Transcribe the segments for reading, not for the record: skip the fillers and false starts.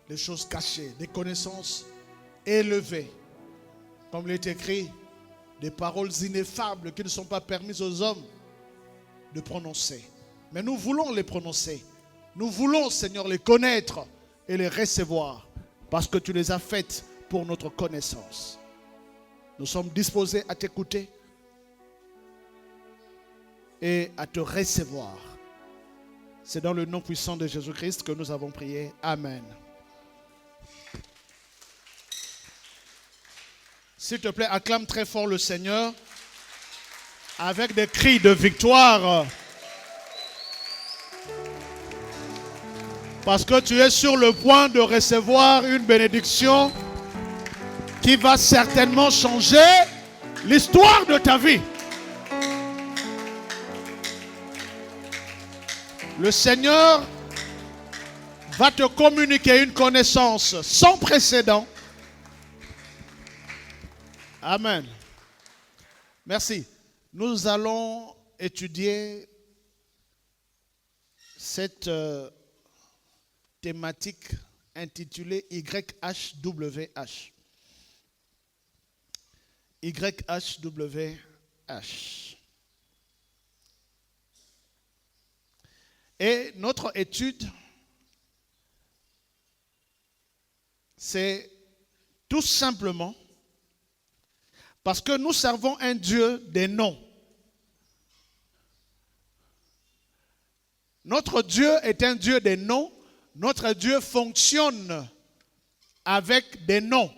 des choses cachées, des connaissances élevées. Comme il est écrit, des paroles ineffables qui ne sont pas permises aux hommes de prononcer. Mais nous voulons les prononcer. Nous voulons, Seigneur, les connaître et les recevoir parce que tu les as faites pour notre connaissance. Nous sommes disposés à t'écouter et à te recevoir. C'est dans le nom puissant de Jésus-Christ que nous avons prié. Amen. S'il te plaît, acclame très fort le Seigneur avec des cris de victoire. Parce que tu es sur le point de recevoir une bénédiction qui va certainement changer l'histoire de ta vie. Le Seigneur va te communiquer une connaissance sans précédent. Amen. Merci. Nous allons étudier cette thématique intitulée YHWH. YHWH. Et notre étude, c'est tout simplement parce que nous servons un Dieu des noms. Notre Dieu est un Dieu des noms. Notre Dieu fonctionne avec des noms.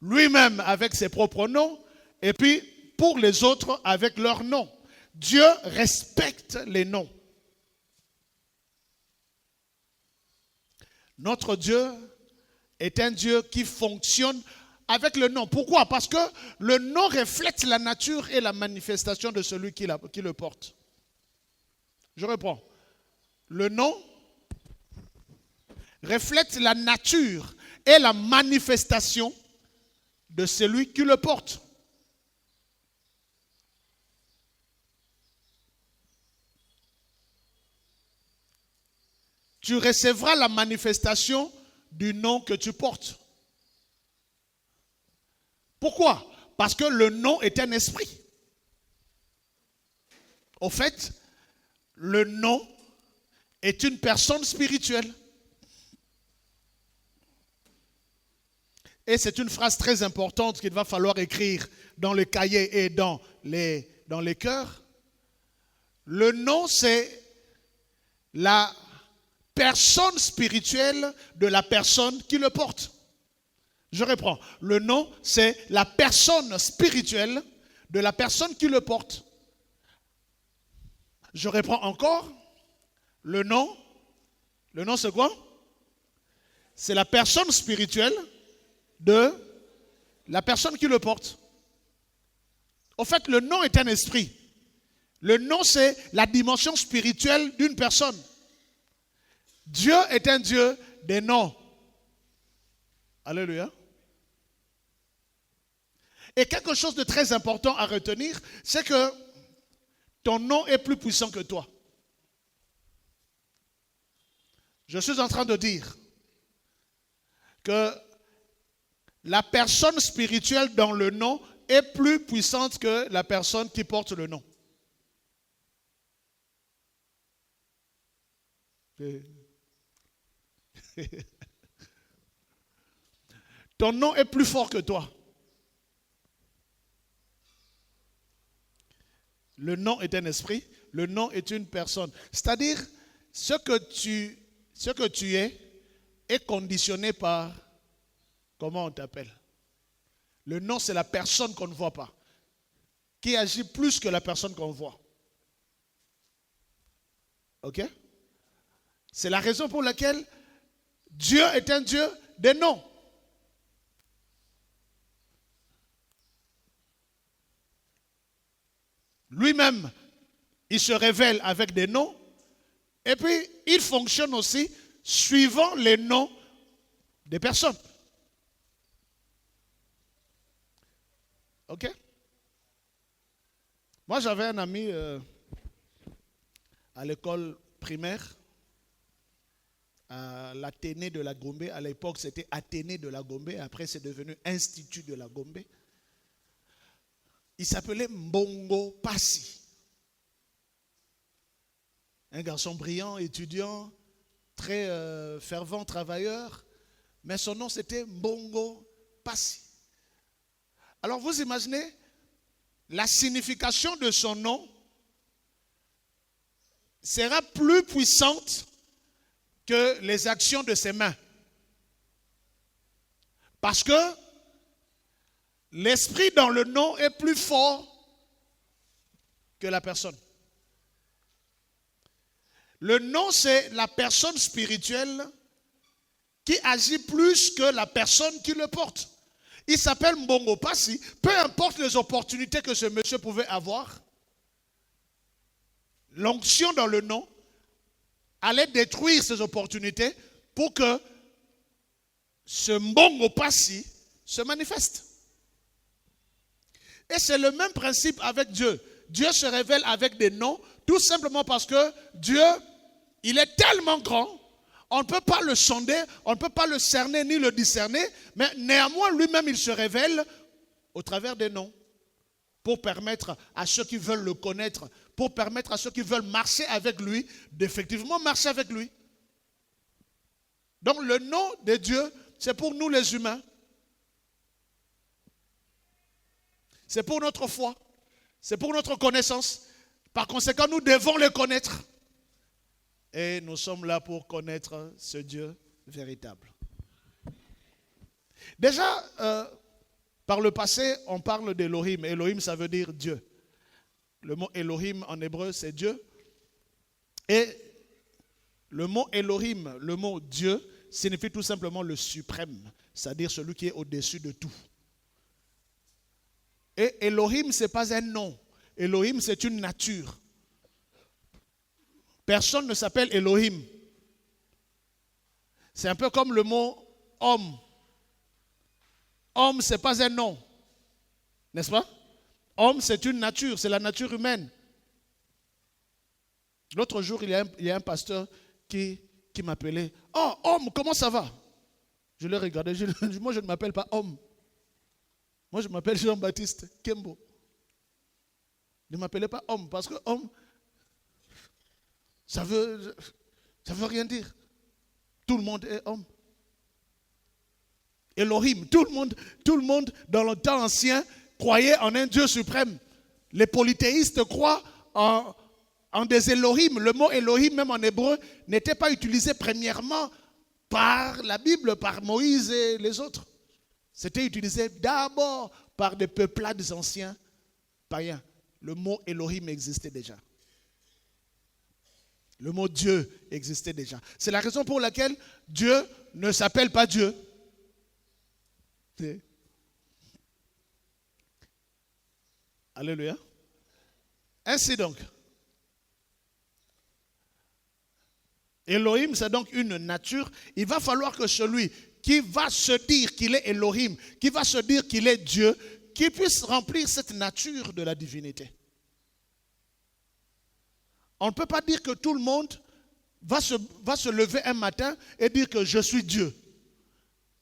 Lui-même avec ses propres noms et puis pour les autres avec leurs noms. Dieu respecte les noms. Notre Dieu est un Dieu qui fonctionne avec le nom. Pourquoi? Parce que le nom reflète la nature et la manifestation de celui qui le porte. Je reprends. Le nom reflète la nature et la manifestation de celui qui le porte. Tu recevras la manifestation du nom que tu portes. Pourquoi? Parce que le nom est un esprit. Au fait, le nom est une personne spirituelle. Et c'est une phrase très importante qu'il va falloir écrire dans le cahier et dans les cœurs. Le nom, c'est la personne spirituelle de la personne qui le porte. Je reprends. Le nom, c'est la personne spirituelle de la personne qui le porte. Je reprends encore. Le nom c'est quoi? C'est la personne spirituelle de la personne qui le porte. Au fait, le nom est un esprit. Le nom, c'est la dimension spirituelle d'une personne. Dieu est un Dieu des noms. Alléluia. Et quelque chose de très important à retenir, c'est que ton nom est plus puissant que toi. Je suis en train de dire que la personne spirituelle dans le nom est plus puissante que la personne qui porte le nom. Ton nom est plus fort que toi. Le nom est un esprit, le nom est une personne. C'est-à-dire, ce que tu est conditionné par comment on t'appelle. Le nom, c'est la personne qu'on ne voit pas, qui agit plus que la personne qu'on voit. Ok? C'est la raison pour laquelle Dieu est un Dieu des noms. Lui-même, il se révèle avec des noms et puis il fonctionne aussi suivant les noms des personnes. Ok? Moi, j'avais un ami à l'école primaire. à l'Athénée de la Gombe. À l'époque, c'était Athénée de la Gombe. Après, c'est devenu Institut de la Gombe. Il s'appelait Mbongo Passi. Un garçon brillant, étudiant, très fervent, travailleur. Mais son nom, c'était Mbongo Passi. Alors, vous imaginez la signification de son nom sera plus puissante que les actions de ses mains. Parce que l'esprit dans le nom est plus fort que la personne. Le nom, c'est la personne spirituelle qui agit plus que la personne qui le porte. Il s'appelle Mbongo Passi. Peu importe les opportunités que ce monsieur pouvait avoir, l'onction dans le nom allait détruire ces opportunités pour que ce Mbongo Passi se manifeste. Et c'est le même principe avec Dieu. Dieu se révèle avec des noms, tout simplement parce que Dieu, il est tellement grand, on ne peut pas le sonder, on ne peut pas le cerner ni le discerner, mais néanmoins lui-même il se révèle au travers des noms, pour permettre à ceux qui veulent le connaître, pour permettre à ceux qui veulent marcher avec lui, d'effectivement marcher avec lui. Donc le nom de Dieu, c'est pour nous les humains. C'est pour notre foi. C'est pour notre connaissance. Par conséquent, nous devons le connaître. Et nous sommes là pour connaître ce Dieu véritable. Déjà, par le passé, on parle d'Elohim. Elohim, ça veut dire Dieu. Le mot Elohim en hébreu, c'est Dieu. Et le mot Elohim, le mot Dieu, signifie tout simplement le suprême, c'est-à-dire celui qui est au-dessus de tout. Et Elohim, ce n'est pas un nom. Elohim, c'est une nature. Personne ne s'appelle Elohim. C'est un peu comme le mot homme. Homme, ce n'est pas un nom. N'est-ce pas? Homme, c'est une nature, c'est la nature humaine. L'autre jour, il y a un pasteur qui m'appelait. Oh, homme, comment ça va? Je l'ai regardé. Moi, je ne m'appelle pas homme. Moi, je m'appelle Jean-Baptiste Kembo. Ne m'appelez pas homme, parce que homme, ça veut rien dire. Tout le monde est homme. Elohim, tout le monde dans le temps ancien croyait en un Dieu suprême. Les polythéistes croient en des Elohim. Le mot Elohim, même en hébreu, n'était pas utilisé premièrement par la Bible, par Moïse et les autres. C'était utilisé d'abord par des peuplades anciens païens. Le mot Elohim existait déjà. Le mot Dieu existait déjà. C'est la raison pour laquelle Dieu ne s'appelle pas Dieu. Alléluia. Ainsi donc, Elohim, c'est donc une nature. Il va falloir que celui qui va se dire qu'il est Elohim, qui va se dire qu'il est Dieu, qu'il puisse remplir cette nature de la divinité. On ne peut pas dire que tout le monde va se lever un matin et dire que je suis Dieu.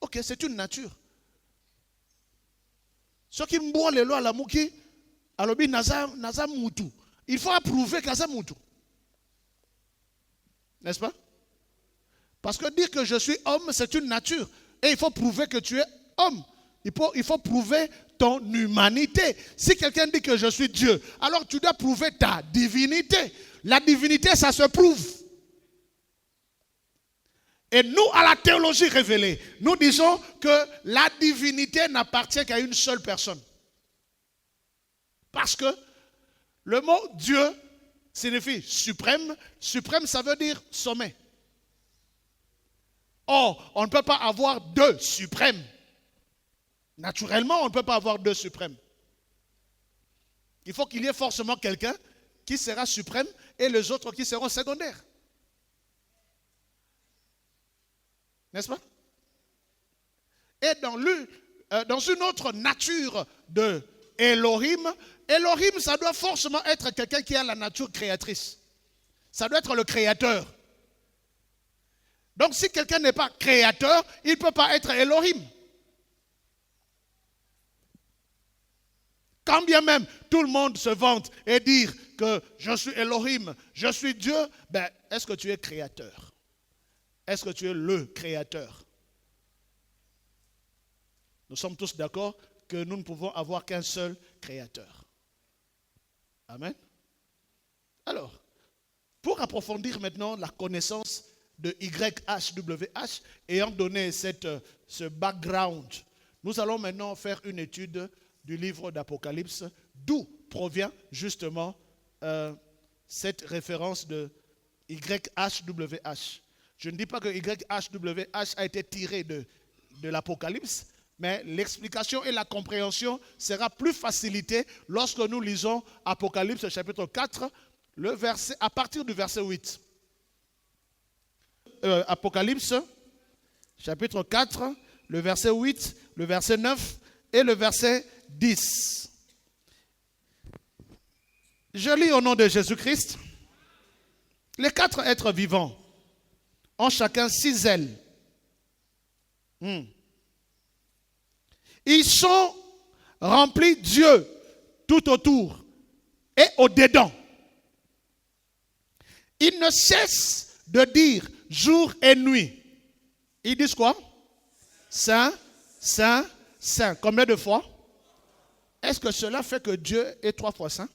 Ok, c'est une nature. Ce qui me boit les lois à la mouki, alobi naza mutu. Il faut approuver kaza mutu. N'est-ce pas? Parce que dire que je suis homme, c'est une nature. Et il faut prouver que tu es homme. Il faut prouver ton humanité. Si quelqu'un dit que je suis Dieu, alors tu dois prouver ta divinité. La divinité, ça se prouve. Et nous, à la théologie révélée, nous disons que la divinité n'appartient qu'à une seule personne. Parce que le mot Dieu signifie suprême. Suprême, ça veut dire sommet. Or, on ne peut pas avoir deux suprêmes. Naturellement, on ne peut pas avoir deux suprêmes. Il faut qu'il y ait forcément quelqu'un qui sera suprême et les autres qui seront secondaires. N'est-ce pas? Et dans une autre nature de Elohim, Elohim, ça doit forcément être quelqu'un qui a la nature créatrice. Ça doit être le créateur. Donc si quelqu'un n'est pas créateur, il ne peut pas être Elohim. Quand bien même tout le monde se vante et dit que je suis Elohim, je suis Dieu, ben, est-ce que tu es créateur? Est-ce que tu es le créateur? Nous sommes tous d'accord que nous ne pouvons avoir qu'un seul créateur. Amen. Alors, pour approfondir maintenant la connaissance de YHWH, ayant donné ce background, nous allons maintenant faire une étude du livre d'Apocalypse, d'où provient justement cette référence de YHWH. Je ne dis pas que YHWH a été tiré de l'Apocalypse, mais l'explication et la compréhension sera plus facilitée lorsque nous lisons Apocalypse chapitre 4, à partir du verset 8. Apocalypse chapitre 4, le verset 8, le verset 9 et le verset 10. Je lis au nom de Jésus-Christ. Les 4 êtres vivants ont chacun 6 ailes. Ils sont remplis d'yeux tout autour et au-dedans. Ils ne cessent de dire jour et nuit. Ils disent quoi? Saint, Saint, Saint. Combien de fois? Est-ce que cela fait que Dieu est 3 fois saint?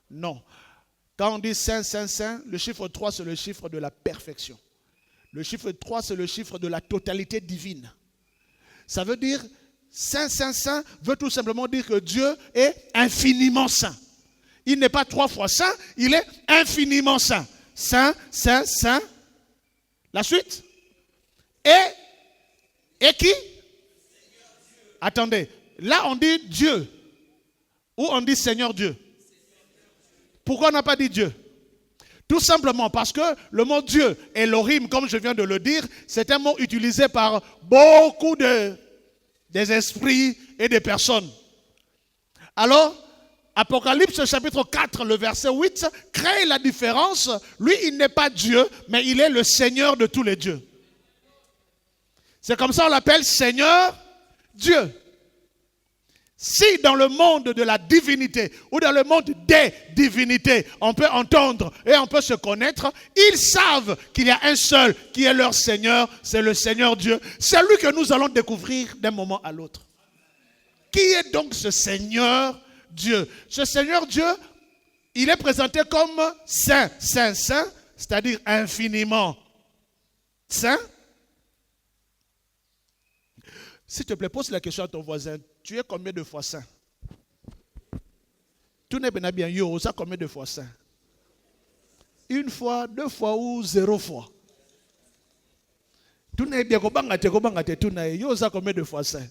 Non. Quand on dit Saint, Saint, Saint, le chiffre 3 c'est le chiffre de la perfection. Le chiffre 3 c'est le chiffre de la totalité divine. Ça veut dire Saint, Saint, Saint veut tout simplement dire que Dieu est infiniment saint. Il n'est pas 3 fois saint, il est infiniment saint. Saint, Saint, Saint. La suite. Et qui? Attendez, là on dit Dieu. Ou on dit Seigneur Dieu. Pourquoi on n'a pas dit Dieu? Tout simplement parce que le mot Dieu, Elohim, comme je viens de le dire, c'est un mot utilisé par beaucoup des esprits et des personnes. Alors, Apocalypse chapitre 4, le verset 8, crée la différence. Lui, il n'est pas Dieu, mais il est le Seigneur de tous les dieux. C'est comme ça qu'on l'appelle Seigneur Dieu. Si dans le monde de la divinité ou dans le monde des divinités, on peut entendre et on peut se connaître, ils savent qu'il y a un seul qui est leur Seigneur, c'est le Seigneur Dieu. C'est lui que nous allons découvrir d'un moment à l'autre. Qui est donc ce Seigneur Dieu? Ce Seigneur Dieu, il est présenté comme Saint, Saint, Saint, c'est-à-dire infiniment Saint. S'il te plaît, pose la question à ton voisin. Tu es combien de fois saint? Tout n'est pas bien. Yo, ça combien de fois saint? 1 fois, 2 fois ou 0 fois? Tout n'est bien. Tout n'est yo, ça combien de fois saint?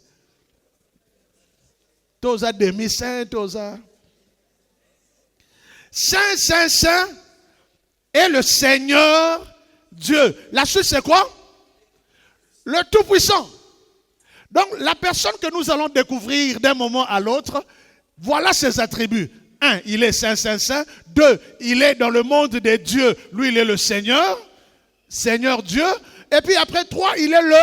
Toza demi-saint, toza. Saint, Saint, Saint est le Seigneur Dieu. La suite c'est quoi? Le Tout-Puissant. Donc, la personne que nous allons découvrir d'un moment à l'autre, voilà ses attributs. 1, il est Saint, Saint, Saint. 2, il est dans le monde des dieux. Lui, il est le Seigneur, Seigneur Dieu. Et puis après 3, il est le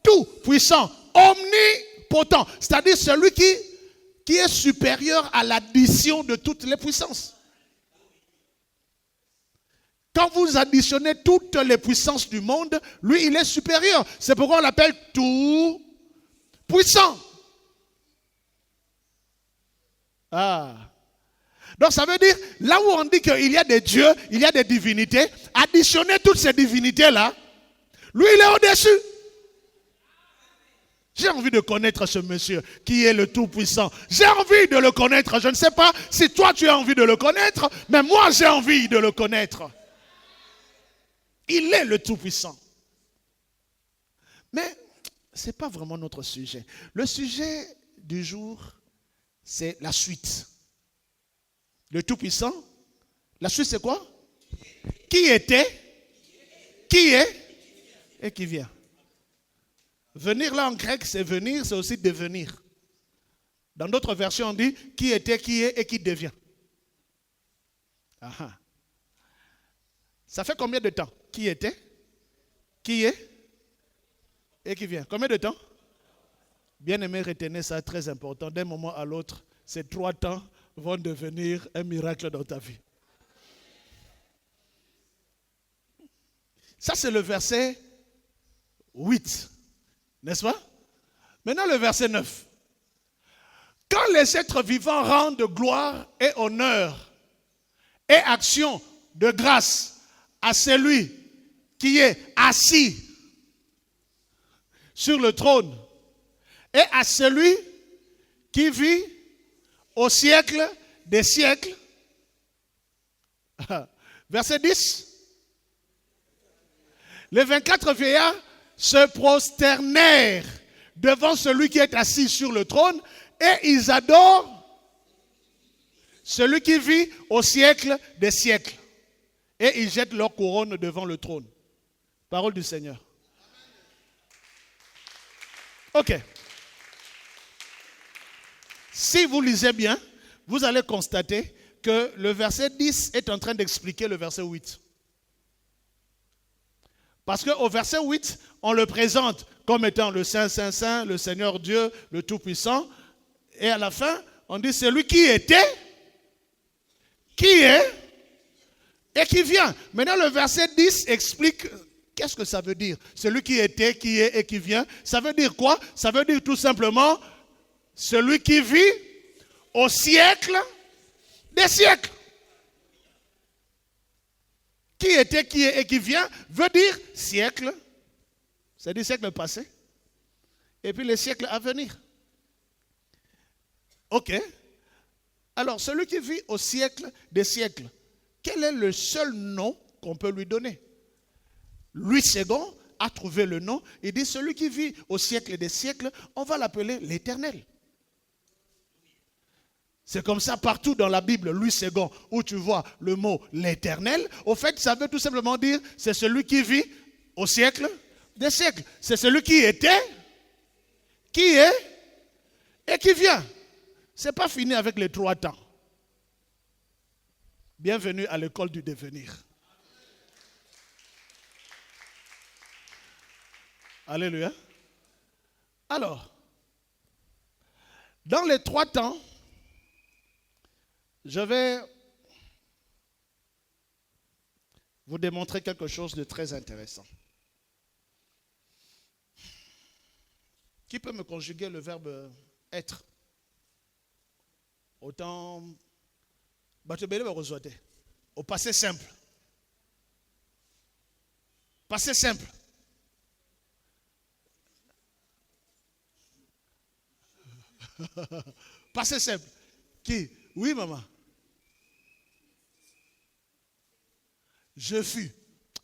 Tout-Puissant, omnipotent. C'est-à-dire celui qui est supérieur à l'addition de toutes les puissances. Quand vous additionnez toutes les puissances du monde, lui, il est supérieur. C'est pourquoi on l'appelle tout puissant. Donc ça veut dire, là où on dit qu'il y a des dieux, il y a des divinités, additionner toutes ces divinités-là, lui il est au-dessus. J'ai envie de connaître ce monsieur qui est le Tout-Puissant. J'ai envie de le connaître. Je ne sais pas si toi tu as envie de le connaître, mais moi j'ai envie de le connaître. Il est le Tout-Puissant. Mais ce n'est pas vraiment notre sujet. Le sujet du jour, c'est la suite. Le Tout-Puissant, la suite c'est quoi? Qui était, qui est et qui vient. Venir là en grec, c'est venir, c'est aussi devenir. Dans d'autres versions, on dit qui était, qui est et qui devient. Ça fait combien de temps? Qui était, qui est et qui vient. Combien de temps? Bien-aimé, retenez ça, très important. D'un moment à l'autre, ces 3 temps vont devenir un miracle dans ta vie. Ça, c'est le verset 8. N'est-ce pas? Maintenant, le verset 9. Quand les êtres vivants rendent gloire et honneur et action de grâce à celui qui est assis sur le trône et à celui qui vit au siècle des siècles. Verset 10. Les 24 vieillards se prosternèrent devant celui qui est assis sur le trône et ils adorent celui qui vit au siècle des siècles. Et ils jettent leur couronne devant le trône. Parole du Seigneur. Ok. Si vous lisez bien, vous allez constater que le verset 10 est en train d'expliquer le verset 8. Parce qu'au verset 8, on le présente comme étant le Saint, Saint, Saint, le Seigneur Dieu, le Tout-Puissant. Et à la fin, on dit celui qui était, qui est et qui vient. Maintenant, le verset 10 explique qu'est-ce que ça veut dire. Celui qui était, qui est et qui vient. Ça veut dire quoi? Ça veut dire tout simplement celui qui vit au siècle des siècles. Qui était, qui est et qui vient veut dire siècle, c'est-à-dire siècle passé, et puis les siècles à venir. Ok. Alors, celui qui vit au siècle des siècles, quel est le seul nom qu'on peut lui donner? Louis II a trouvé le nom. Il dit celui qui vit au siècle des siècles, on va l'appeler l'Éternel. C'est comme ça partout dans la Bible, Louis II, où tu vois le mot l'Éternel. Au fait, ça veut tout simplement dire, c'est celui qui vit au siècle des siècles. C'est celui qui était, qui est et qui vient. Ce n'est pas fini avec les 3 temps. Bienvenue à l'école du devenir. Alléluia. Alors, dans les 3 temps, je vais vous démontrer quelque chose de très intéressant. Qui peut me conjuguer le verbe être? Autant, au passé simple. Passé simple. Passé simple. Qui? Oui, maman. Je fus.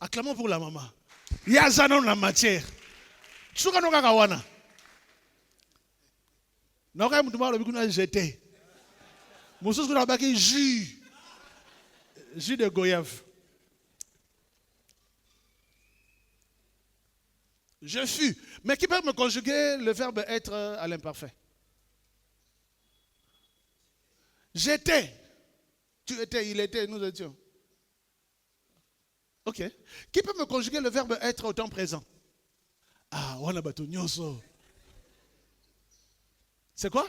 Acclamons pour la maman. Il y a ça dans la matière. Souka no kakawana. N'aurait pas le jeté. Moussous qu'on a bâti jus de goyave. Je fus. Mais qui peut me conjuguer le verbe être à l'imparfait? J'étais. Tu étais, il était, nous étions. Ok. Qui peut me conjuguer le verbe être au temps présent? Ah, on a battu nyoso. C'est quoi?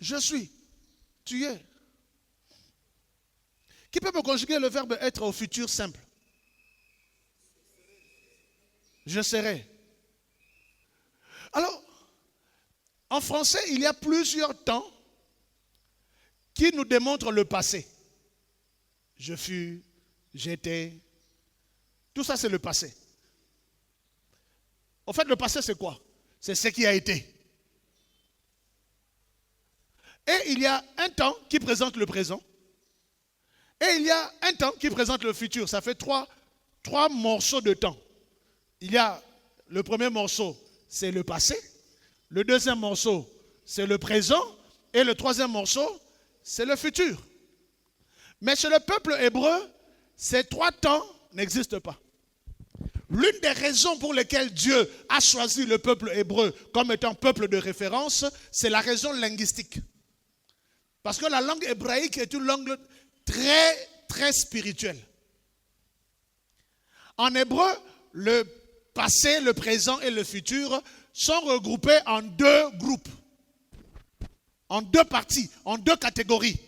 Je suis. Tu es. Qui peut me conjuguer le verbe être au futur simple? Je serai. Alors, en français, il y a plusieurs temps qui nous démontrent le passé. Je fus, j'étais. Tout ça, c'est le passé. En fait, le passé, c'est quoi? C'est ce qui a été. Et il y a un temps qui présente le présent. Et il y a un temps qui présente le futur. Ça fait trois morceaux de temps. Il y a le premier morceau, c'est le passé. Le deuxième morceau, c'est le présent. Et le troisième morceau, c'est le futur. Mais chez le peuple hébreu, ces 3 temps n'existent pas. L'une des raisons pour lesquelles Dieu a choisi le peuple hébreu comme étant peuple de référence, c'est la raison linguistique. Parce que la langue hébraïque est une langue très, très spirituelle. En hébreu, le passé, le présent et le futur sont regroupés en deux groupes, en deux parties, en deux catégories.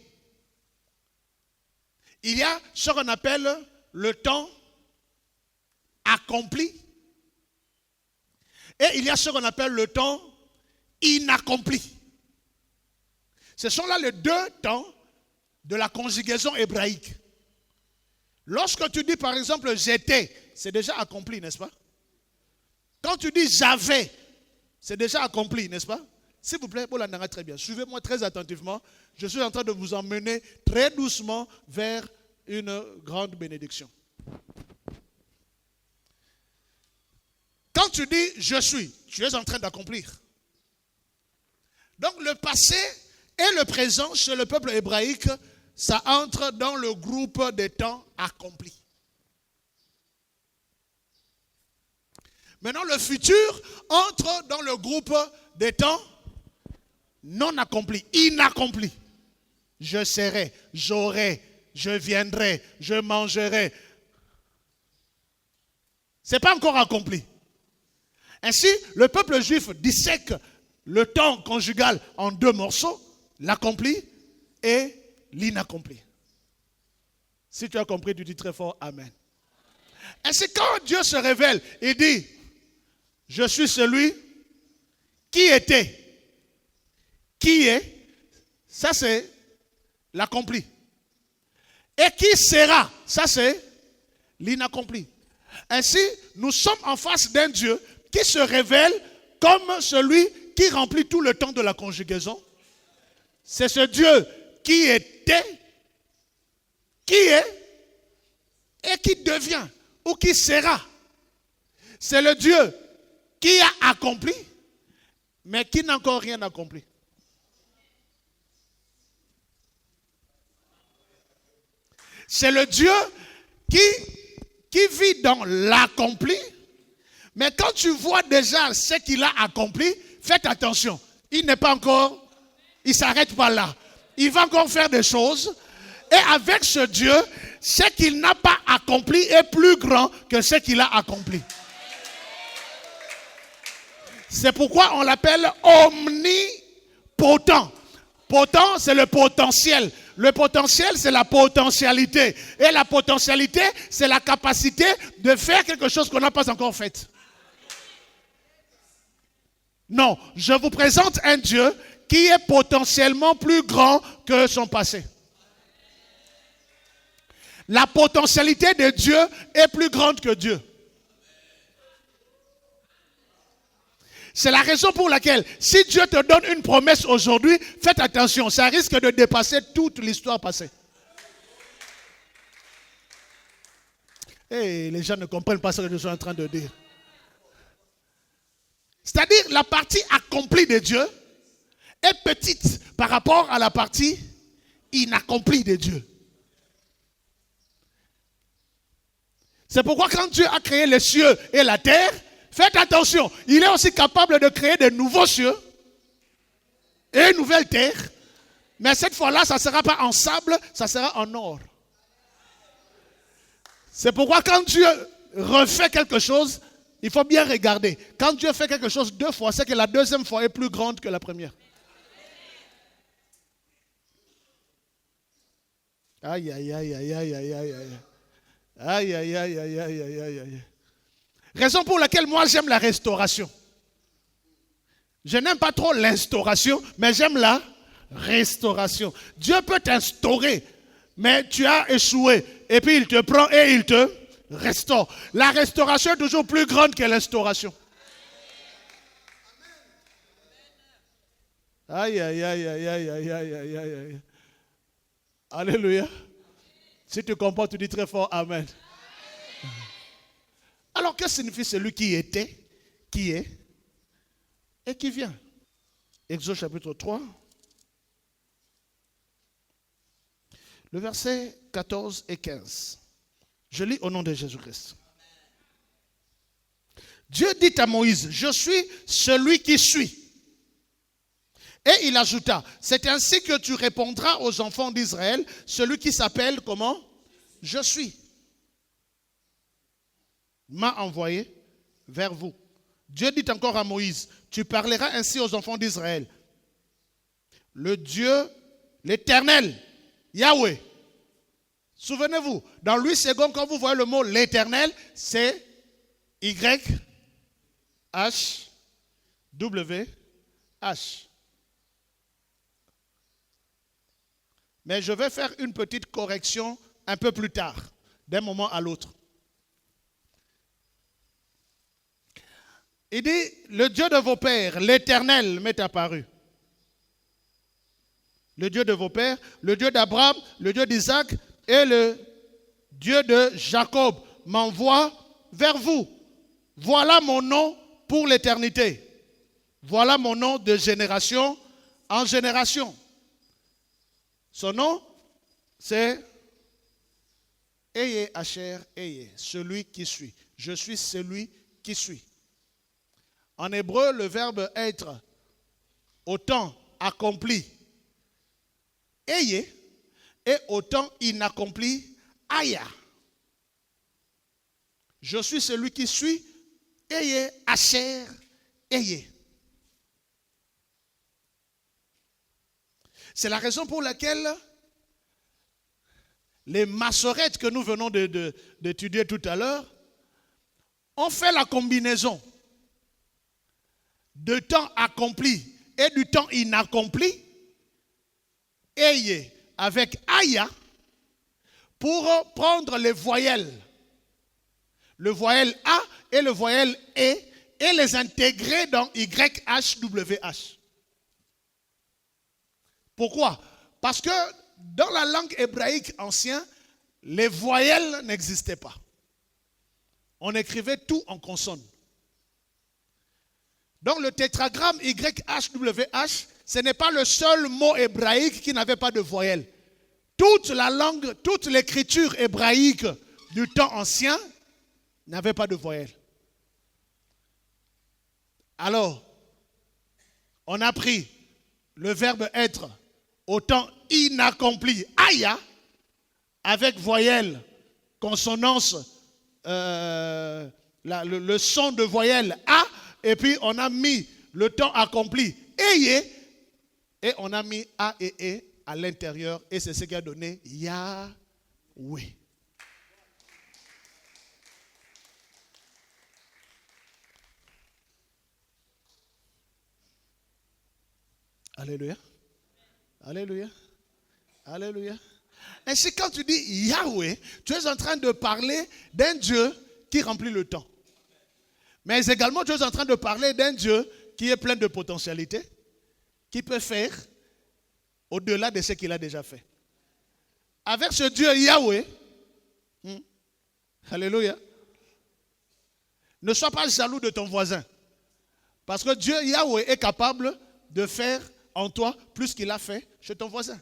Il y a ce qu'on appelle le temps accompli et il y a ce qu'on appelle le temps inaccompli. Ce sont là les deux temps de la conjugaison hébraïque. Lorsque tu dis par exemple j'étais, c'est déjà accompli, n'est-ce pas? Quand tu dis j'avais, c'est déjà accompli, n'est-ce pas? S'il vous plaît, Bolandanga, très bien. Suivez-moi très attentivement. Je suis en train de vous emmener très doucement vers une grande bénédiction. Quand tu dis je suis, tu es en train d'accomplir. Donc le passé et le présent chez le peuple hébraïque, ça entre dans le groupe des temps accomplis. Maintenant, le futur entre dans le groupe des temps non accomplis, inaccomplis. Je serai, j'aurai, je viendrai, je mangerai. Ce n'est pas encore accompli. Ainsi, le peuple juif dissèque le temps conjugal en deux morceaux, l'accompli et l'inaccompli. Si tu as compris, tu dis très fort Amen. Ainsi, quand Dieu se révèle, il dit, je suis celui qui était, qui est, ça c'est l'accompli. Et qui sera, ça c'est l'inaccompli. Ainsi, nous sommes en face d'un Dieu qui se révèle comme celui qui remplit tout le temps de la conjugaison. C'est ce Dieu qui était, qui est et qui devient ou qui sera. C'est le Dieu qui a accompli, mais qui n'a encore rien accompli. C'est le Dieu qui vit dans l'accompli, mais quand tu vois déjà ce qu'il a accompli, faites attention. Il n'est pas encore, il ne s'arrête pas là. Il va encore faire des choses. Et avec ce Dieu, ce qu'il n'a pas accompli est plus grand que ce qu'il a accompli. C'est pourquoi on l'appelle omnipotent. Potent, c'est le potentiel. Le potentiel, c'est la potentialité. Et la potentialité, c'est la capacité de faire quelque chose qu'on n'a pas encore fait. Non, je vous présente un Dieu qui est potentiellement plus grand que son passé. La potentialité de Dieu est plus grande que Dieu. C'est la raison pour laquelle, si Dieu te donne une promesse aujourd'hui, faites attention, ça risque de dépasser toute l'histoire passée. Et les gens ne comprennent pas ce que je suis en train de dire. C'est-à-dire, la partie accomplie de Dieu est petite par rapport à la partie inaccomplie de Dieu. C'est pourquoi quand Dieu a créé les cieux et la terre, faites attention, il est aussi capable de créer de nouveaux cieux et une nouvelle terre. Mais cette fois-là, ça ne sera pas en sable, ça sera en or. C'est pourquoi quand Dieu refait quelque chose, il faut bien regarder. Quand Dieu fait quelque chose deux fois, c'est que la deuxième fois est plus grande que la première. Aïe, aïe, aïe, aïe, aïe, aïe, aïe, aïe. Aïe, aïe, aïe, aïe, aïe, aïe, aïe, aïe. Raison pour laquelle moi j'aime la restauration. Je n'aime pas trop l'instauration, mais j'aime la restauration. Dieu peut t'instaurer, mais tu as échoué. Et puis il te prend et il te restaure. La restauration est toujours plus grande que l'instauration. Aïe, aïe, aïe, aïe, aïe, aïe, aïe, aïe, aïe. Alléluia. Si tu comprends, tu dis très fort Amen. Alors, que signifie celui qui était, qui est et qui vient? Exode chapitre 3, le verset 14 et 15. Je lis au nom de Jésus-Christ. Dieu dit à Moïse, je suis celui qui suis. Et il ajouta, c'est ainsi que tu répondras aux enfants d'Israël, celui qui s'appelle comment? Je suis. M'a envoyé vers vous. Dieu dit encore à Moïse, tu parleras ainsi aux enfants d'Israël. Le Dieu, l'Éternel, Yahweh. Souvenez-vous, dans Louis II, quand vous voyez le mot l'Éternel, c'est Y-H-W-H. Mais je vais faire une petite correction un peu plus tard, d'un moment à l'autre. Il dit, le Dieu de vos pères, l'Éternel m'est apparu. Le Dieu de vos pères, le Dieu d'Abraham, le Dieu d'Isaac et le Dieu de Jacob m'envoie vers vous. Voilà mon nom pour l'éternité. Voilà mon nom de génération en génération. Son nom, c'est Eye Asher Eye, celui qui suit. Je suis celui qui suit. En hébreu, le verbe être au temps accompli, Eye, et au temps inaccompli, Aya. Je suis celui qui suit, Eye Asher Eye. C'est la raison pour laquelle les massorettes que nous venons d'étudier tout à l'heure ont fait la combinaison de temps accompli et du temps inaccompli, Eye avec Aya, pour prendre les voyelles, le voyelle A et le voyelle E, et les intégrer dans YHWH. Pourquoi? Parce que dans la langue hébraïque ancienne, les voyelles n'existaient pas. On écrivait tout en consonnes. Donc le tétragramme YHWH, ce n'est pas le seul mot hébraïque qui n'avait pas de voyelles. Toute la langue, toute l'écriture hébraïque du temps ancien n'avait pas de voyelles. Alors, on a pris le verbe être au temps inaccompli, Aya, avec voyelle, consonance, le son de voyelle A, et puis on a mis le temps accompli, Eye, et on a mis A et E à l'intérieur, et c'est ce qui a donné Yahweh. Alléluia. Alléluia. Alléluia. Ainsi, quand tu dis Yahweh, tu es en train de parler d'un Dieu qui remplit le temps. Mais également, tu es en train de parler d'un Dieu qui est plein de potentialités, qui peut faire au-delà de ce qu'il a déjà fait. Avec ce Dieu Yahweh, alléluia, ne sois pas jaloux de ton voisin. Parce que Dieu Yahweh est capable de faire en toi plus qu'il a fait chez ton voisin.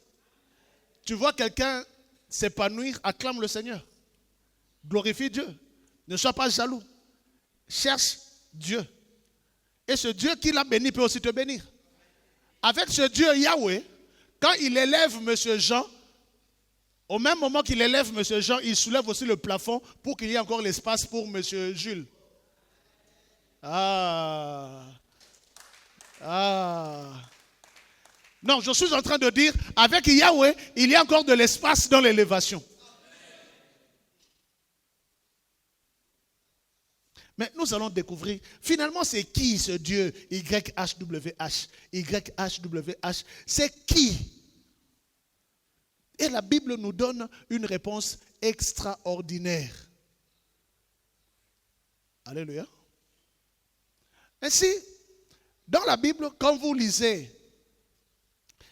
Tu vois quelqu'un s'épanouir, acclame le Seigneur. Glorifie Dieu. Ne sois pas jaloux. Cherche Dieu. Et ce Dieu qui l'a béni peut aussi te bénir. Avec ce Dieu Yahweh, quand il élève M. Jean, au même moment qu'il élève M. Jean, il soulève aussi le plafond pour qu'il y ait encore l'espace pour M. Jules. Non, je suis en train de dire, avec Yahweh, il y a encore de l'espace dans l'élévation. Mais nous allons découvrir, finalement, c'est qui ce Dieu YHWH? YHWH, c'est qui? Et la Bible nous donne une réponse extraordinaire. Alléluia. Ainsi, dans la Bible, quand vous lisez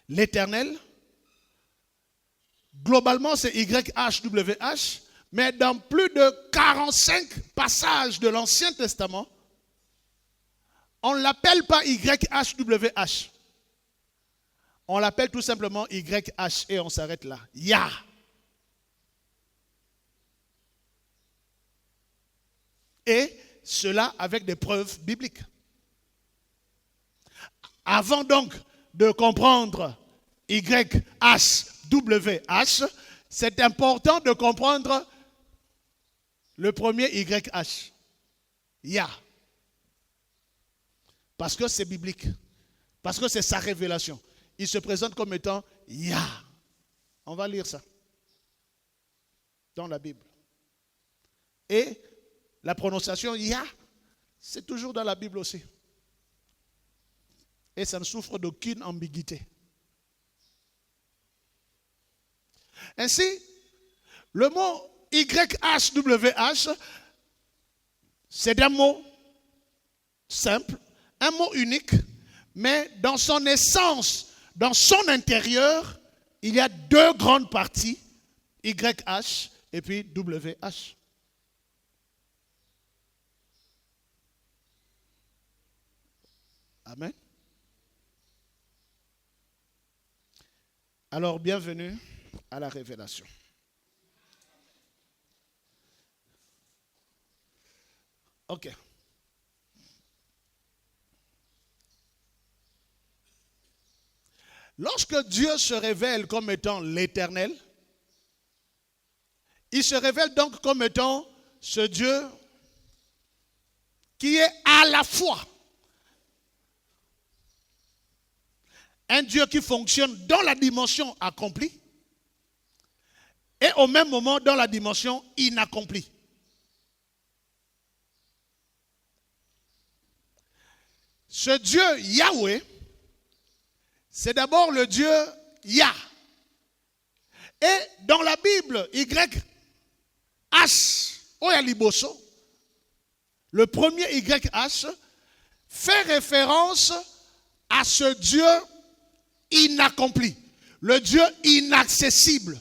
l'Éternel, globalement c'est YHWH, mais dans plus de 45 passages de l'Ancien Testament, on ne l'appelle pas YHWH. On l'appelle tout simplement YH et on s'arrête là. Yah. Et cela avec des preuves bibliques. Avant donc de comprendre YHWH, c'est important de comprendre le premier YH. Yah. Parce que c'est biblique. Parce que c'est sa révélation. Il se présente comme étant Yah. On va lire ça dans la Bible. Et la prononciation Yah, c'est toujours dans la Bible aussi. Et ça ne souffre d'aucune ambiguïté. Ainsi, le mot YHWH, c'est un mot simple, un mot unique, mais dans son essence, dans son intérieur, il y a deux grandes parties, YH et puis WH. Amen. Alors, bienvenue à la révélation. Ok. Lorsque Dieu se révèle comme étant l'Éternel, il se révèle donc comme étant ce Dieu qui est à la fois un Dieu qui fonctionne dans la dimension accomplie et au même moment dans la dimension inaccomplie. Ce Dieu Yahweh, c'est d'abord le Dieu Yah. Et dans la Bible, YH, Oyaliboso, le premier YH, fait référence à ce Dieu inaccompli, le Dieu inaccessible.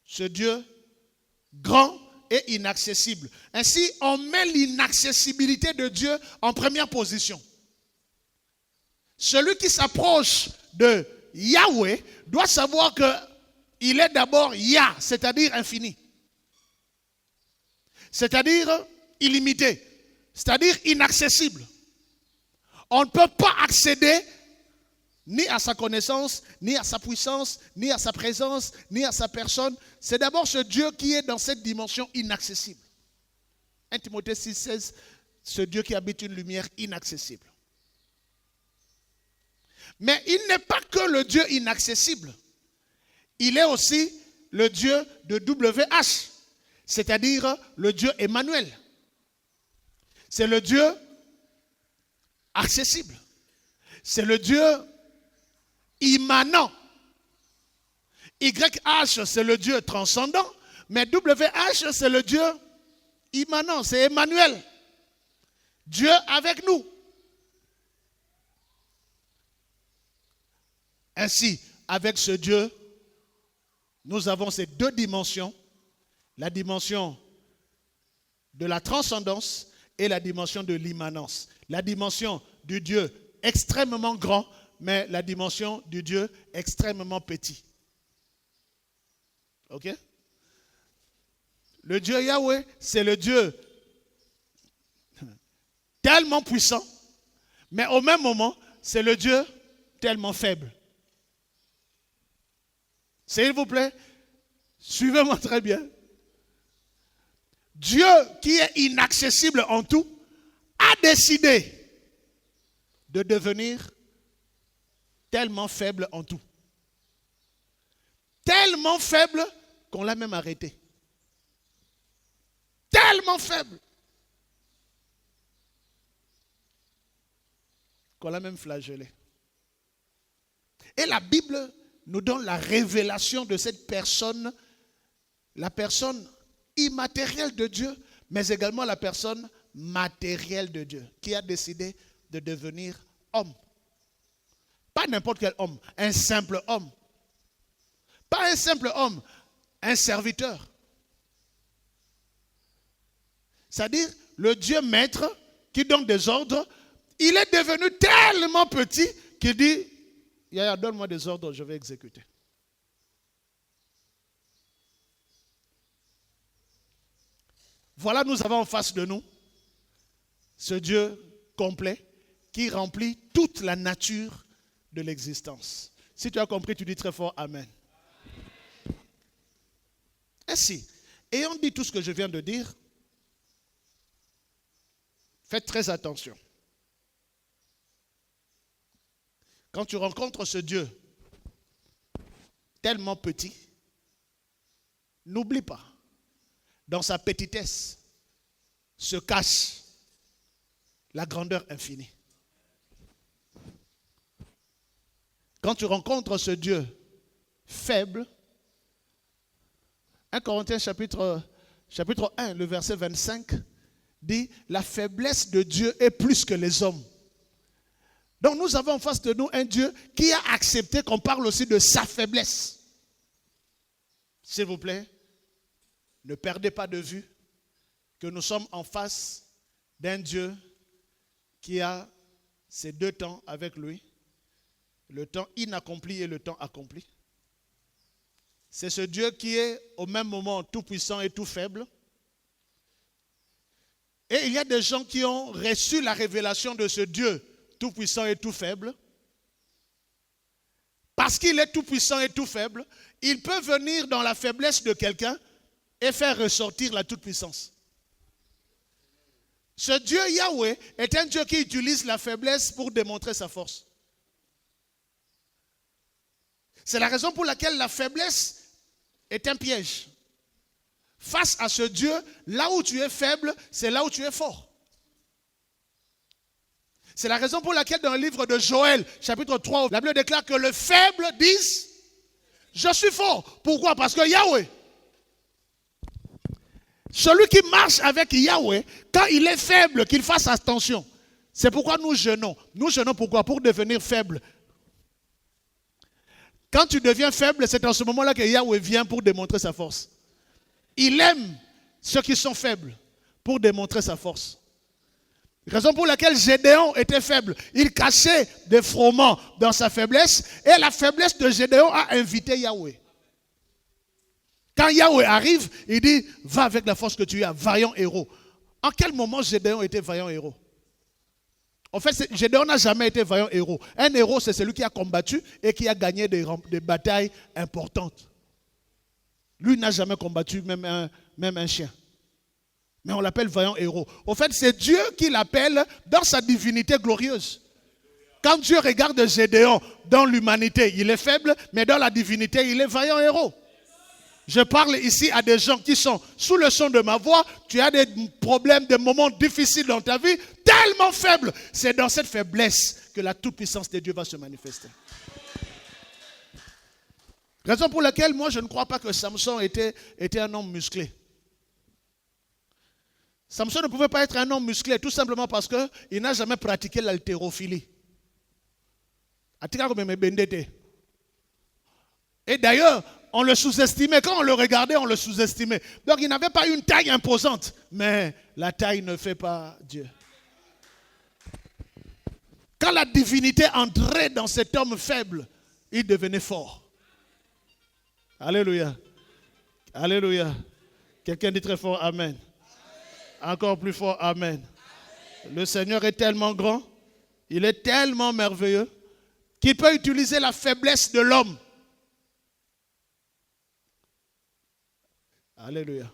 Ce Dieu grand et inaccessible. Ainsi, on met l'inaccessibilité de Dieu en première position. Celui qui s'approche de Yahweh doit savoir qu'il est d'abord Yah, c'est-à-dire infini. C'est-à-dire illimité. C'est-à-dire inaccessible. On ne peut pas accéder ni à sa connaissance, ni à sa puissance, ni à sa présence, ni à sa personne. C'est d'abord ce Dieu qui est dans cette dimension inaccessible. 1 Timothée 6,16, ce Dieu qui habite une lumière inaccessible. Mais il n'est pas que le Dieu inaccessible. Il est aussi le Dieu de WH, c'est-à-dire le Dieu Emmanuel. C'est le Dieu accessible. C'est le Dieu immanent. YH, c'est le Dieu transcendant, mais WH, c'est le Dieu immanent, c'est Emmanuel. Dieu avec nous. Ainsi, avec ce Dieu, nous avons ces deux dimensions, la dimension de la transcendance et la dimension de l'immanence. La dimension du Dieu extrêmement grand, mais la dimension du Dieu extrêmement petit. Ok? Le Dieu Yahweh, c'est le Dieu tellement puissant, mais au même moment, c'est le Dieu tellement faible. S'il vous plaît, suivez-moi très bien. Dieu qui est inaccessible en tout, a décidé de devenir tellement faible en tout. Tellement faible qu'on l'a même arrêté. Tellement faible qu'on l'a même flagellé. Et la Bible nous donne la révélation de cette personne, la personne immatérielle de Dieu, mais également la personne matérielle de Dieu, qui a décidé de devenir homme. Pas n'importe quel homme, un simple homme. Pas un simple homme, un serviteur. C'est-à-dire le Dieu maître qui donne des ordres, il est devenu tellement petit qu'il dit, Yaya, donne-moi des ordres, je vais exécuter. Voilà, nous avons en face de nous ce Dieu complet qui remplit toute la nature de l'existence. Si tu as compris, tu dis très fort Amen. Ainsi, ayant dit tout ce que je viens de dire, Faites très attention. Quand tu rencontres ce Dieu tellement petit, n'oublie pas, dans sa petitesse se cache la grandeur infinie. Quand tu rencontres ce Dieu faible, 1 Corinthiens chapitre 1, le verset 25, dit « La faiblesse de Dieu est plus que les hommes ». Donc nous avons en face de nous un Dieu qui a accepté qu'on parle aussi de sa faiblesse. S'il vous plaît, ne perdez pas de vue que nous sommes en face d'un Dieu qui a ces deux temps avec lui, le temps inaccompli et le temps accompli. C'est ce Dieu qui est au même moment tout puissant et tout faible. Et il y a des gens qui ont reçu la révélation de ce Dieu tout puissant et tout faible. Parce qu'il est tout puissant et tout faible, il peut venir dans la faiblesse de quelqu'un et faire ressortir la toute puissance. Ce Dieu Yahweh est un Dieu qui utilise la faiblesse pour démontrer sa force. C'est la raison pour laquelle la faiblesse est un piège. Face à ce Dieu, là où tu es faible, c'est là où tu es fort. C'est la raison pour laquelle dans le livre de Joël, chapitre 3, la Bible déclare que le faible dise « Je suis fort ». Pourquoi? Parce que Yahweh, celui qui marche avec Yahweh, quand il est faible, qu'il fasse attention. C'est pourquoi nous jeûnons. Nous jeûnons pourquoi? Pour devenir faible. Quand tu deviens faible, c'est en ce moment-là que Yahweh vient pour démontrer sa force. Il aime ceux qui sont faibles pour démontrer sa force. Raison pour laquelle Gédéon était faible. Il cachait des fromments dans sa faiblesse et la faiblesse de Gédéon a invité Yahweh. Quand Yahweh arrive, il dit, va avec la force que tu as, vaillant héros. En quel moment Gédéon était vaillant héros? En fait, Gédéon n'a jamais été vaillant héros. Un héros, c'est celui qui a combattu et qui a gagné des batailles importantes. Lui n'a jamais combattu même un chien. Mais on l'appelle vaillant héros. Au fait, c'est Dieu qui l'appelle dans sa divinité glorieuse. Quand Dieu regarde Gédéon dans l'humanité, il est faible, mais dans la divinité, il est vaillant héros. Je parle ici à des gens qui sont sous le son de ma voix. Tu as des problèmes, des moments difficiles dans ta vie, tellement faibles. C'est dans cette faiblesse que la toute-puissance de Dieu va se manifester. Raison pour laquelle moi je ne crois pas que Samson était un homme musclé. Samson ne pouvait pas être un homme musclé tout simplement parce qu'il n'a jamais pratiqué l'haltérophilie. Et d'ailleurs, on le sous-estimait. Quand on le regardait, on le sous-estimait. Donc il n'avait pas une taille imposante. Mais la taille ne fait pas Dieu. Quand la divinité entrait dans cet homme faible, il devenait fort. Alléluia. Alléluia. Quelqu'un dit très fort Amen. Encore plus fort Amen. Le Seigneur est tellement grand, il est tellement merveilleux, qu'il peut utiliser la faiblesse de l'homme. Alléluia.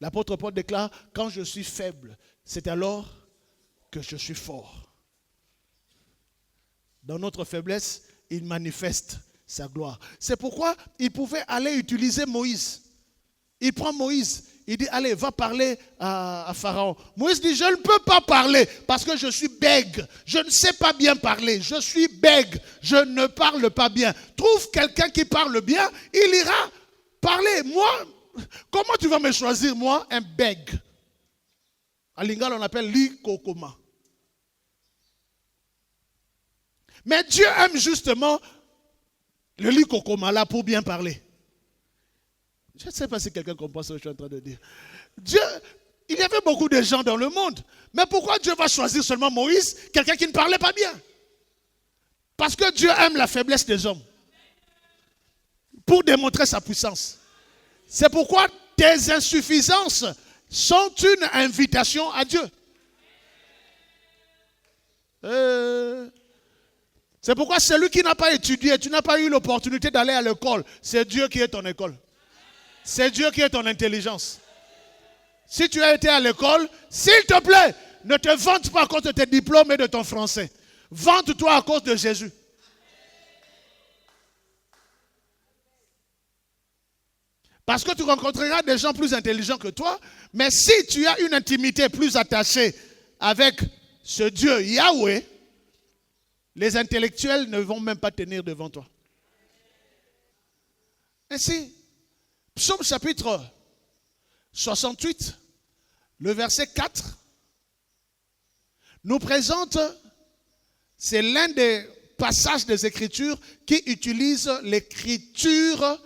L'apôtre Paul déclare, quand je suis faible, c'est alors que je suis fort. Dans notre faiblesse, il manifeste sa gloire. C'est pourquoi il pouvait aller utiliser Moïse. Il prend Moïse, il dit, allez, va parler à Pharaon. Moïse dit, je ne peux pas parler parce que je suis bègue. Je ne sais pas bien parler. Je suis bègue. Je ne parle pas bien. Trouve quelqu'un qui parle bien, il ira parler. Moi, comment tu vas me choisir, moi, un bègue? À Lingala, on appelle l'ikokoma. Mais Dieu aime justement le l'ikokoma là pour bien parler. Je ne sais pas si quelqu'un comprend ce que je suis en train de dire. Dieu, il y avait beaucoup de gens dans le monde. Mais pourquoi Dieu va choisir seulement Moïse, quelqu'un qui ne parlait pas bien? Parce que Dieu aime la faiblesse des hommes. Pour démontrer sa puissance. C'est pourquoi tes insuffisances sont une invitation à Dieu. C'est pourquoi celui qui n'a pas étudié, tu n'as pas eu l'opportunité d'aller à l'école, c'est Dieu qui est ton école. C'est Dieu qui est ton intelligence. Si tu as été à l'école, s'il te plaît, ne te vante pas à cause de tes diplômes et de ton français. Vante-toi à cause de Jésus. Parce que tu rencontreras des gens plus intelligents que toi, mais si tu as une intimité plus attachée avec ce Dieu Yahweh, les intellectuels ne vont même pas tenir devant toi. Ainsi, Psaume chapitre 68, le verset 4, nous présente, c'est l'un des passages des Écritures qui utilise l'écriture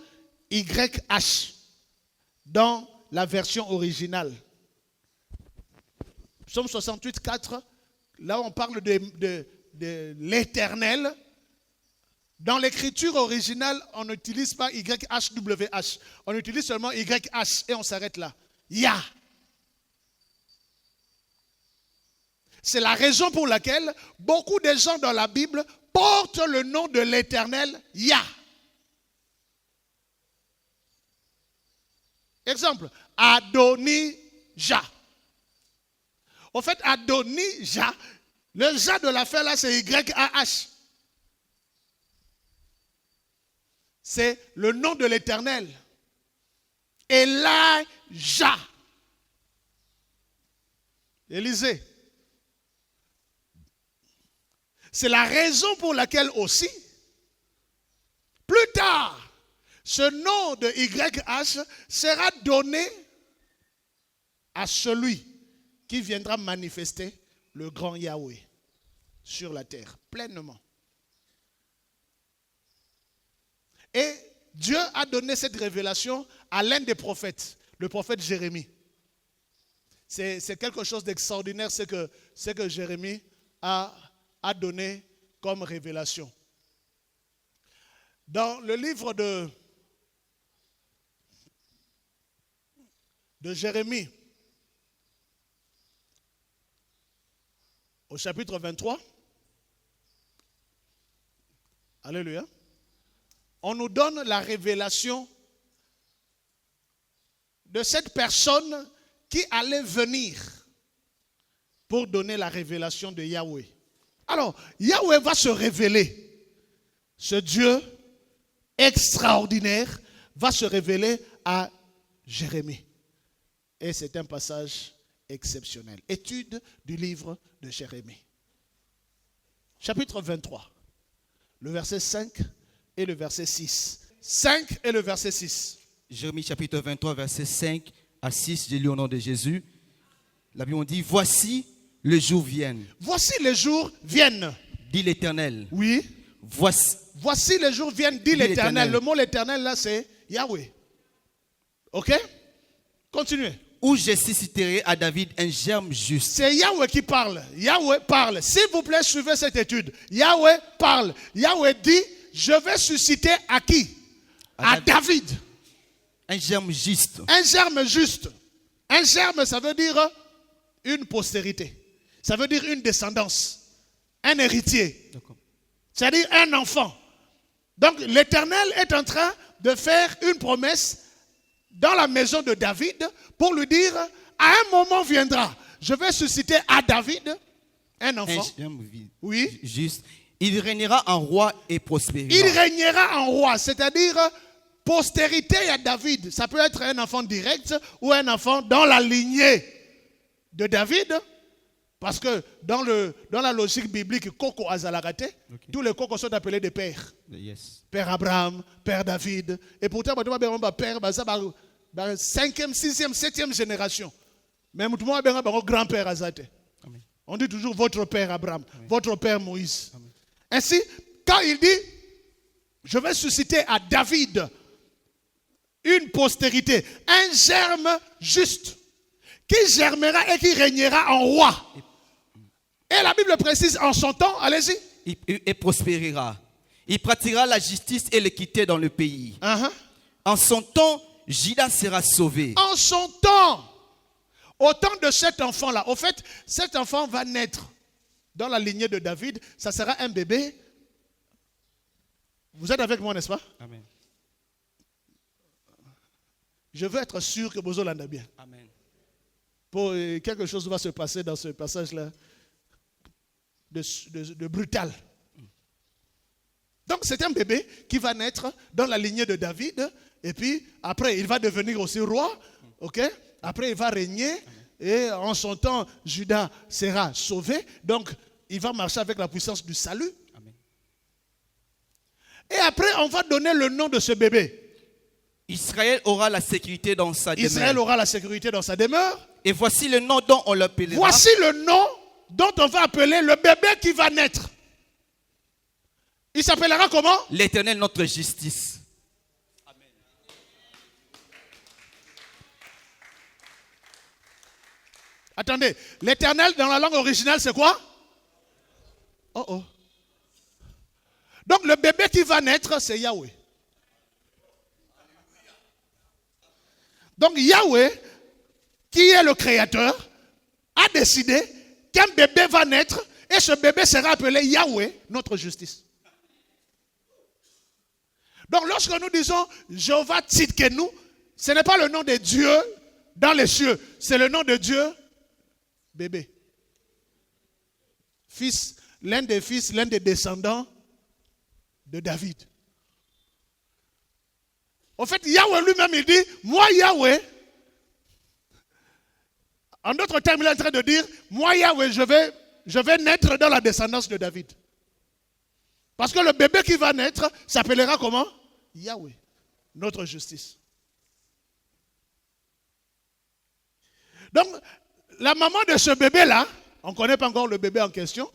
YH dans la version originale. Psaume 68, 4, là on parle de l'Éternel. Dans l'écriture originale, on n'utilise pas YHWH. On utilise seulement YH et on s'arrête là. Yah. C'est la raison pour laquelle beaucoup de gens dans la Bible portent le nom de l'Éternel Yah. Exemple, Adonijah. Au fait, Adonijah, le Jah de l'affaire là, c'est YAH. C'est le nom de l'Éternel. Elijah. Élisée. C'est la raison pour laquelle aussi, plus tard, ce nom de YH sera donné à celui qui viendra manifester le grand Yahweh sur la terre, pleinement. Et Dieu a donné cette révélation à l'un des prophètes, le prophète Jérémie. C'est quelque chose d'extraordinaire, ce que Jérémie a donné comme révélation. Dans le livre de Jérémie, au chapitre 23, alléluia, on nous donne la révélation de cette personne qui allait venir pour donner la révélation de Yahweh. Alors, Yahweh va se révéler. Ce Dieu extraordinaire va se révéler à Jérémie. Et c'est un passage exceptionnel. Étude du livre de Jérémie. Chapitre 23, le verset 5 et le verset 6. 5 et le verset 6. Jérémie chapitre 23, verset 5 à 6, j'ai lu au nom de Jésus. La Bible dit, voici les jours viennent. Voici les jours viennent. Dit l'Éternel. Oui. Voici les jours viennent, dit l'Éternel. Le mot l'Éternel là c'est Yahweh. Ok? Continuez. Où je susciterai à David un germe juste. C'est Yahweh qui parle. Yahweh parle. S'il vous plaît, suivez cette étude. Yahweh parle. Yahweh dit, je vais susciter à qui? À David. Un germe juste. Un germe juste. Un germe, ça veut dire une postérité. Ça veut dire une descendance. Un héritier. C'est-à-dire un enfant. Donc l'Éternel est en train de faire une promesse dans la maison de David pour lui dire, à un moment viendra, je vais susciter à David un enfant. Oui. Juste. Il régnera en roi et prospérera. Il régnera en roi, c'est-à-dire postérité à David. Ça peut être un enfant direct ou un enfant dans la lignée de David. Parce que dans la logique biblique, Koko Azalagate, tous les Kokos sont appelés des pères. Yes. Père Abraham, Père David. Et pourtant, père, 5e, 6e, 7e génération. Même tout le monde a un grand-père Azate. On dit toujours votre père Abraham, votre père Moïse. Amen. Ainsi, quand il dit, je vais susciter à David une postérité, un germe juste, qui germera et qui régnera en roi. Et la Bible précise en son temps, allez-y. Et prospérera. Il pratiquera la justice et l'équité dans le pays. En son temps, Juda sera sauvé. En son temps, au temps de cet enfant-là, au fait, cet enfant va naître dans la lignée de David. Ça sera un bébé. Vous êtes avec moi, n'est-ce pas? Amen. Je veux être sûr que vous l'entendez bien. Amen. Quelque chose va se passer dans ce passage-là de brutal. Donc c'est un bébé qui va naître dans la lignée de David. Et puis après il va devenir aussi roi. Ok? Après il va régner. Et en son temps, Juda sera sauvé. Donc il va marcher avec la puissance du salut. Amen. Et après on va donner le nom de ce bébé. Israël aura la sécurité dans sa demeure. Israël aura la sécurité dans sa demeure. Et voici le nom dont on l'appellera. Voici le nom dont on va appeler le bébé qui va naître. Il s'appellera comment? L'Éternel, notre justice. Amen. Attendez, l'Éternel dans la langue originale c'est quoi? Oh. Donc le bébé qui va naître c'est Yahweh. Donc Yahweh, qui est le créateur, a décidé qu'un bébé va naître et ce bébé sera appelé Yahweh, notre justice. Donc lorsque nous disons Jéhovah Tzidkenu, ce n'est pas le nom de Dieu dans les cieux, c'est le nom de Dieu bébé. Fils, l'un des descendants de David. En fait, Yahweh lui-même, il dit, moi Yahweh, en d'autres termes, il est en train de dire, moi Yahweh, je vais naître dans la descendance de David. Parce que le bébé qui va naître s'appellera comment? Yahweh, notre justice. Donc, la maman de ce bébé-là, on ne connaît pas encore le bébé en question,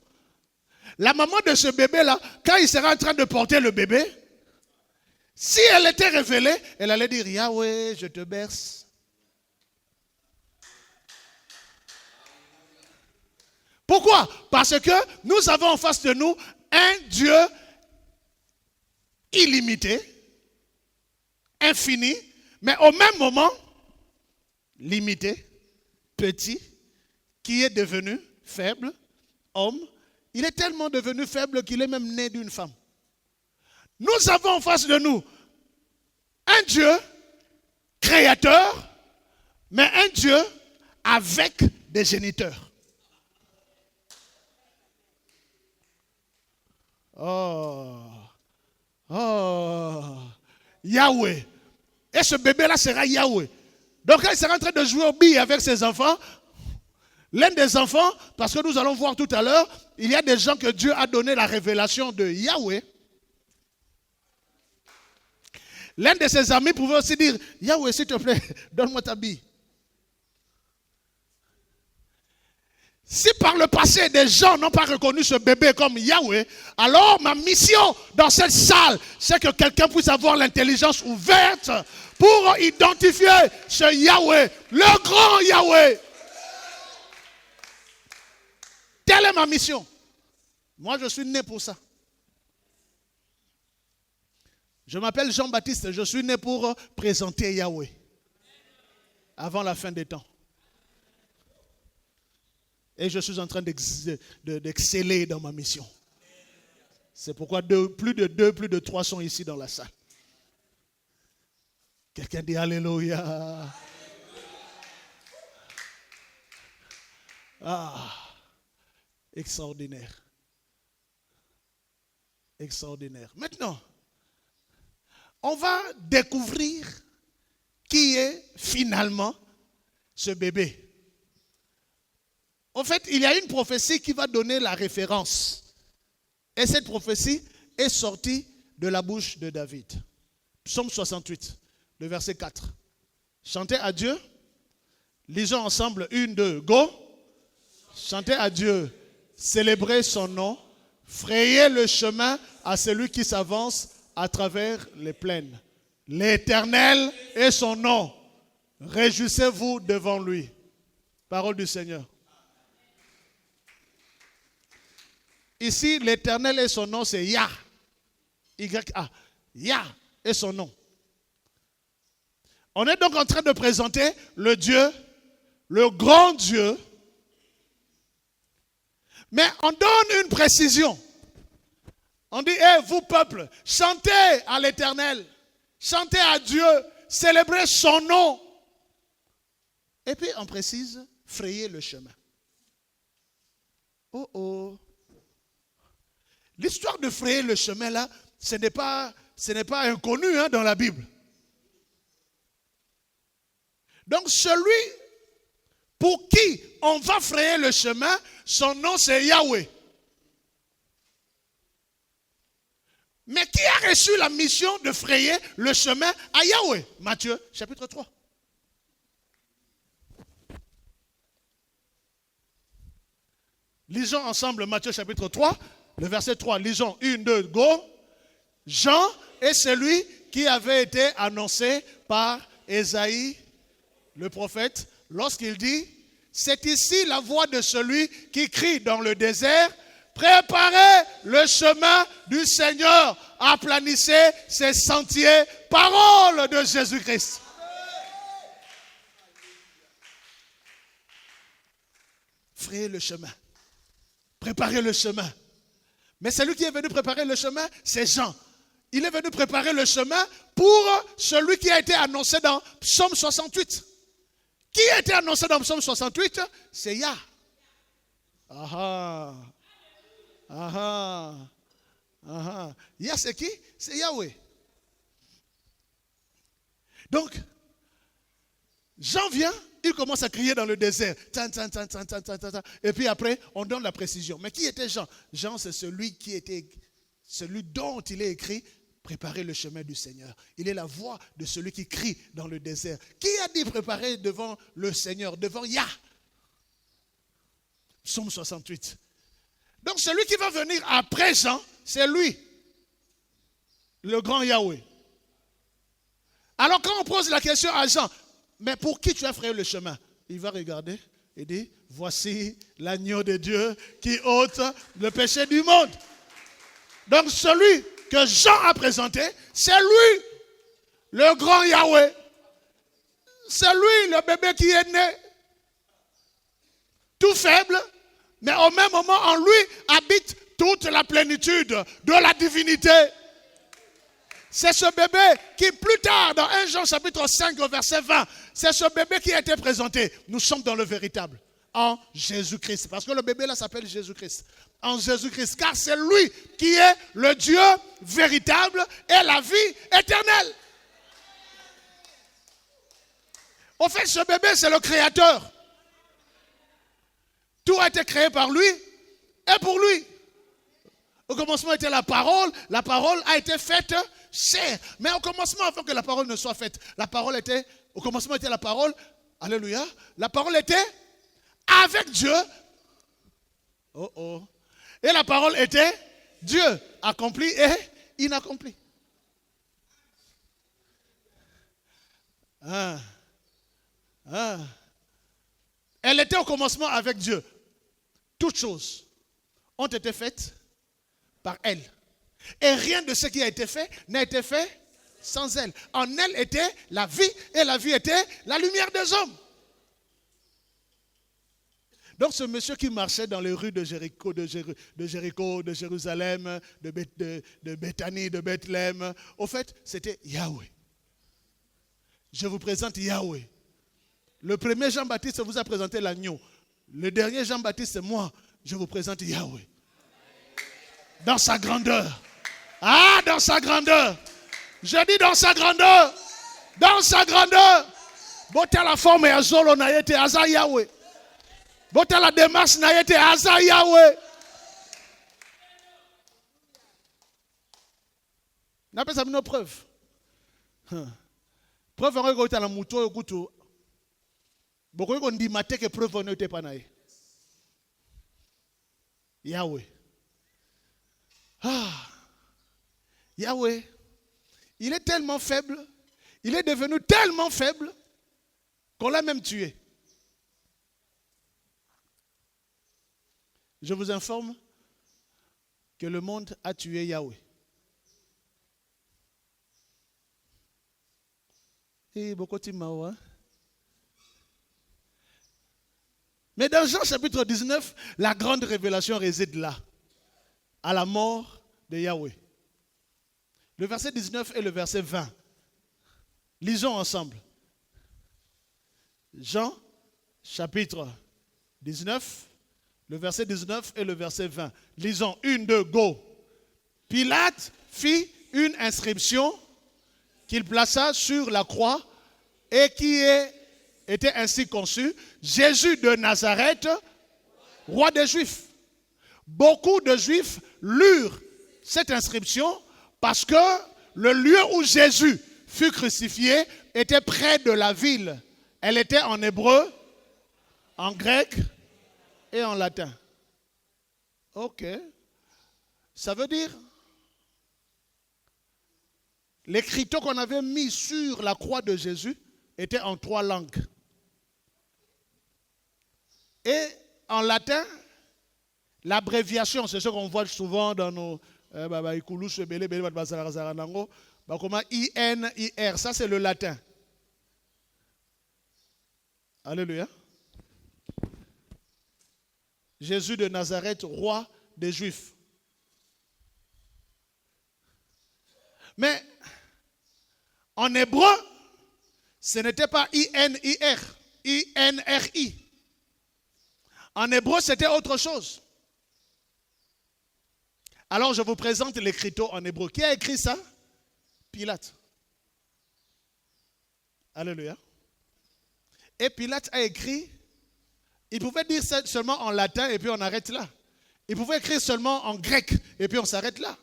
la maman de ce bébé-là, quand il sera en train de porter le bébé, si elle était révélée, elle allait dire, Yahweh, je te berce. Pourquoi? Parce que nous avons en face de nous un Dieu illimité, infini, mais au même moment, limité, petit, qui est devenu faible, homme. Il est tellement devenu faible qu'il est même né d'une femme. Nous avons en face de nous un Dieu créateur, mais un Dieu avec des géniteurs. Yahweh. Et ce bébé-là sera Yahweh. Donc quand il sera en train de jouer aux billes avec ses enfants, l'un des enfants, parce que nous allons voir tout à l'heure, il y a des gens que Dieu a donné la révélation de Yahweh. L'un de ses amis pouvait aussi dire, Yahweh, s'il te plaît, donne-moi ta bille. Si par le passé, des gens n'ont pas reconnu ce bébé comme Yahweh, alors ma mission dans cette salle, c'est que quelqu'un puisse avoir l'intelligence ouverte pour identifier ce Yahweh, le grand Yahweh. Telle est ma mission. Moi, je suis né pour ça. Je m'appelle Jean-Baptiste, je suis né pour présenter Yahweh avant la fin des temps. Et je suis en train d'exceller dans ma mission. C'est pourquoi plus de 3 sont ici dans la salle. Quelqu'un dit Alléluia. Ah, extraordinaire. Extraordinaire. Maintenant, on va découvrir qui est finalement ce bébé. En fait, il y a une prophétie qui va donner la référence. Et cette prophétie est sortie de la bouche de David. Psaume 68, le verset 4. Chantez à Dieu. Lisons ensemble 1, 2, go. Chantez à Dieu. Célébrez son nom. Frayez le chemin à celui qui s'avance à travers les plaines. L'Éternel est son nom. Réjouissez-vous devant lui. Parole du Seigneur. Ici, l'Éternel et son nom, c'est Yah. Y-A. Yah est son nom. On est donc en train de présenter le Dieu, le grand Dieu. Mais on donne une précision. On dit, vous peuple, chantez à l'Éternel. Chantez à Dieu. Célébrez son nom. Et puis on précise frayer le chemin. Oh oh. L'histoire de frayer le chemin là, ce n'est pas inconnu dans la Bible. Donc celui pour qui on va frayer le chemin, son nom c'est Yahweh. Mais qui a reçu la mission de frayer le chemin à Yahweh? Matthieu chapitre 3. Lisons ensemble Matthieu chapitre 3, le verset 3. Lisons 1, 2, go. Jean est celui qui avait été annoncé par Ésaïe, le prophète, lorsqu'il dit, c'est ici la voix de celui qui crie dans le désert, préparez le chemin du Seigneur, aplanissez ses sentiers, parole de Jésus-Christ. Frayez le chemin, préparez le chemin. Mais celui qui est venu préparer le chemin, c'est Jean. Il est venu préparer le chemin pour celui qui a été annoncé dans Psaume 68. Qui a été annoncé dans Psaume 68? C'est Yah. Ah ah. Yah, c'est qui? C'est Yahweh. Donc, Jean vient, il commence à crier dans le désert. Et puis après, on donne la précision. Mais qui était Jean? Jean, c'est celui dont il est écrit, préparer le chemin du Seigneur. Il est la voix de celui qui crie dans le désert. Qui a dit préparer devant le Seigneur, devant Yah? Psaume 68. Donc celui qui va venir après Jean, c'est lui, le grand Yahweh. Alors quand on pose la question à Jean, mais pour qui tu as frayé le chemin? Il va regarder et dire, voici l'agneau de Dieu qui ôte le péché du monde. Donc celui que Jean a présenté, c'est lui, le grand Yahweh. C'est lui, le bébé qui est né. Tout faible, mais au même moment, en lui habite toute la plénitude de la divinité. C'est ce bébé qui, plus tard, dans 1 Jean chapitre 5, au verset 20, c'est ce bébé qui a été présenté. Nous sommes dans le véritable, en Jésus-Christ. Parce que le bébé là s'appelle Jésus-Christ. En Jésus-Christ, car c'est lui qui est le Dieu véritable et la vie éternelle. En fait, ce bébé, c'est le Créateur. Tout a été créé par lui et pour lui. Au commencement était la parole a été faite chair. Mais au commencement, avant que la parole ne soit faite, au commencement était la parole, alléluia, la parole était avec Dieu. Oh oh. Et la parole était Dieu, accompli et inaccompli. Elle était au commencement avec Dieu. Toutes choses ont été faites par elle. Et rien de ce qui a été fait n'a été fait sans elle. En elle était la vie et la vie était la lumière des hommes. Donc ce monsieur qui marchait dans les rues de Jéricho, de Jérusalem, de Béthanie, de Bethléem, au fait, c'était Yahweh. Je vous présente Yahweh. Le premier Jean-Baptiste vous a présenté l'agneau. Le dernier Jean-Baptiste, c'est moi. Je vous présente Yahweh. Dans sa grandeur. Ah, dans sa grandeur. Je dis dans sa grandeur. Dans sa grandeur. Bota la forme et azolo na yete aza Yahweh. Bota la démarche na yete aza Yahweh. N'a pas ça une preuve. Preuve en réalité la mouto kutu. Beaucoup on dit maté que preuve on n'était pas naï. Yahweh. Ah. Yahweh. Il est tellement faible. Il est devenu tellement faible qu'on l'a même tué. Je vous informe que le monde a tué Yahweh. Et beaucoup de Mao, hein? Mais dans Jean chapitre 19, la grande révélation réside là, à la mort de Yahweh. Le verset 19 et le verset 20. Lisons ensemble. Jean chapitre 19, le verset 19 et le verset 20. Lisons, 1, 2, go. Pilate fit une inscription qu'il plaça sur la croix et qui était ainsi conçue: Jésus de Nazareth, roi des Juifs. Beaucoup de Juifs lurent cette inscription parce que le lieu où Jésus fut crucifié était près de la ville. Elle était en hébreu, en grec et en latin. Ok. Ça veut dire, l'écriteau qu'on avait mis sur la croix de Jésus était en 3 langues. Et en latin, l'abréviation, c'est ce qu'on voit souvent dans nos comment INIR, ça c'est le latin. Alléluia. Jésus de Nazareth, roi des Juifs. Mais en hébreu, ce n'était pas INIR, INRI. En hébreu, c'était autre chose. Alors, je vous présente l'écriteau en hébreu. Qui a écrit ça? Pilate. Alléluia. Et Pilate a écrit, il pouvait dire ça seulement en latin et puis on arrête là. Il pouvait écrire seulement en grec et puis on s'arrête là.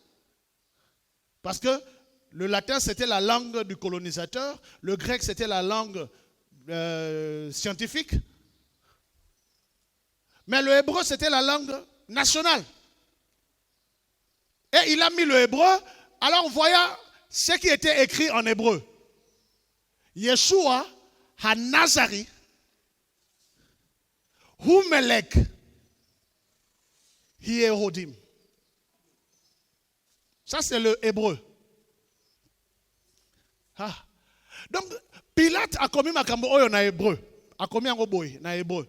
Parce que le latin, c'était la langue du colonisateur. Le grec, c'était la langue scientifique. Mais le hébreu, c'était la langue nationale. Et il a mis le hébreu, alors voyant ce qui était écrit en hébreu. Yeshua ha-Nazari hu-melek hi-Yehodim. Ça, c'est le hébreu. Ah. Donc, Pilate a commis makambo oyo na hébreu. A commis en boy na hébreu.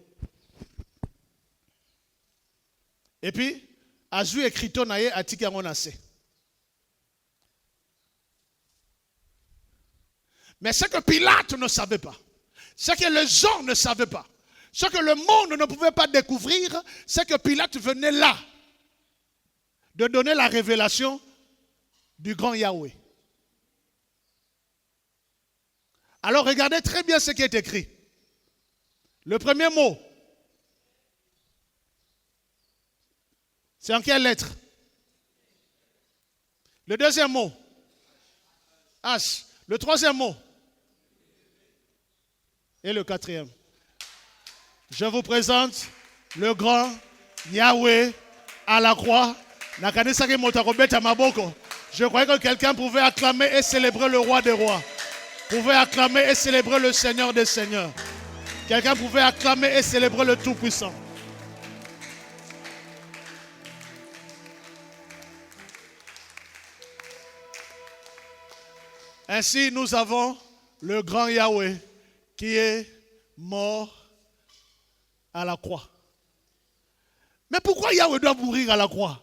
Et puis, a joué écrito na ye atiki yango na se. Mais ce que Pilate ne savait pas, ce que les gens ne savaient pas, ce que le monde ne pouvait pas découvrir, c'est que Pilate venait là de donner la révélation du grand Yahweh. Alors regardez très bien ce qui est écrit. Le premier mot, c'est en quelle lettre? Le deuxième mot, H. Le troisième mot. Et le quatrième. Je vous présente le grand Yahweh à la croix. Je croyais que quelqu'un pouvait acclamer et célébrer le roi des rois. Pouvait acclamer et célébrer le Seigneur des seigneurs. Quelqu'un pouvait acclamer et célébrer le Tout-Puissant. Ainsi, nous avons le grand Yahweh qui est mort à la croix. Mais pourquoi Yahweh doit mourir à la croix?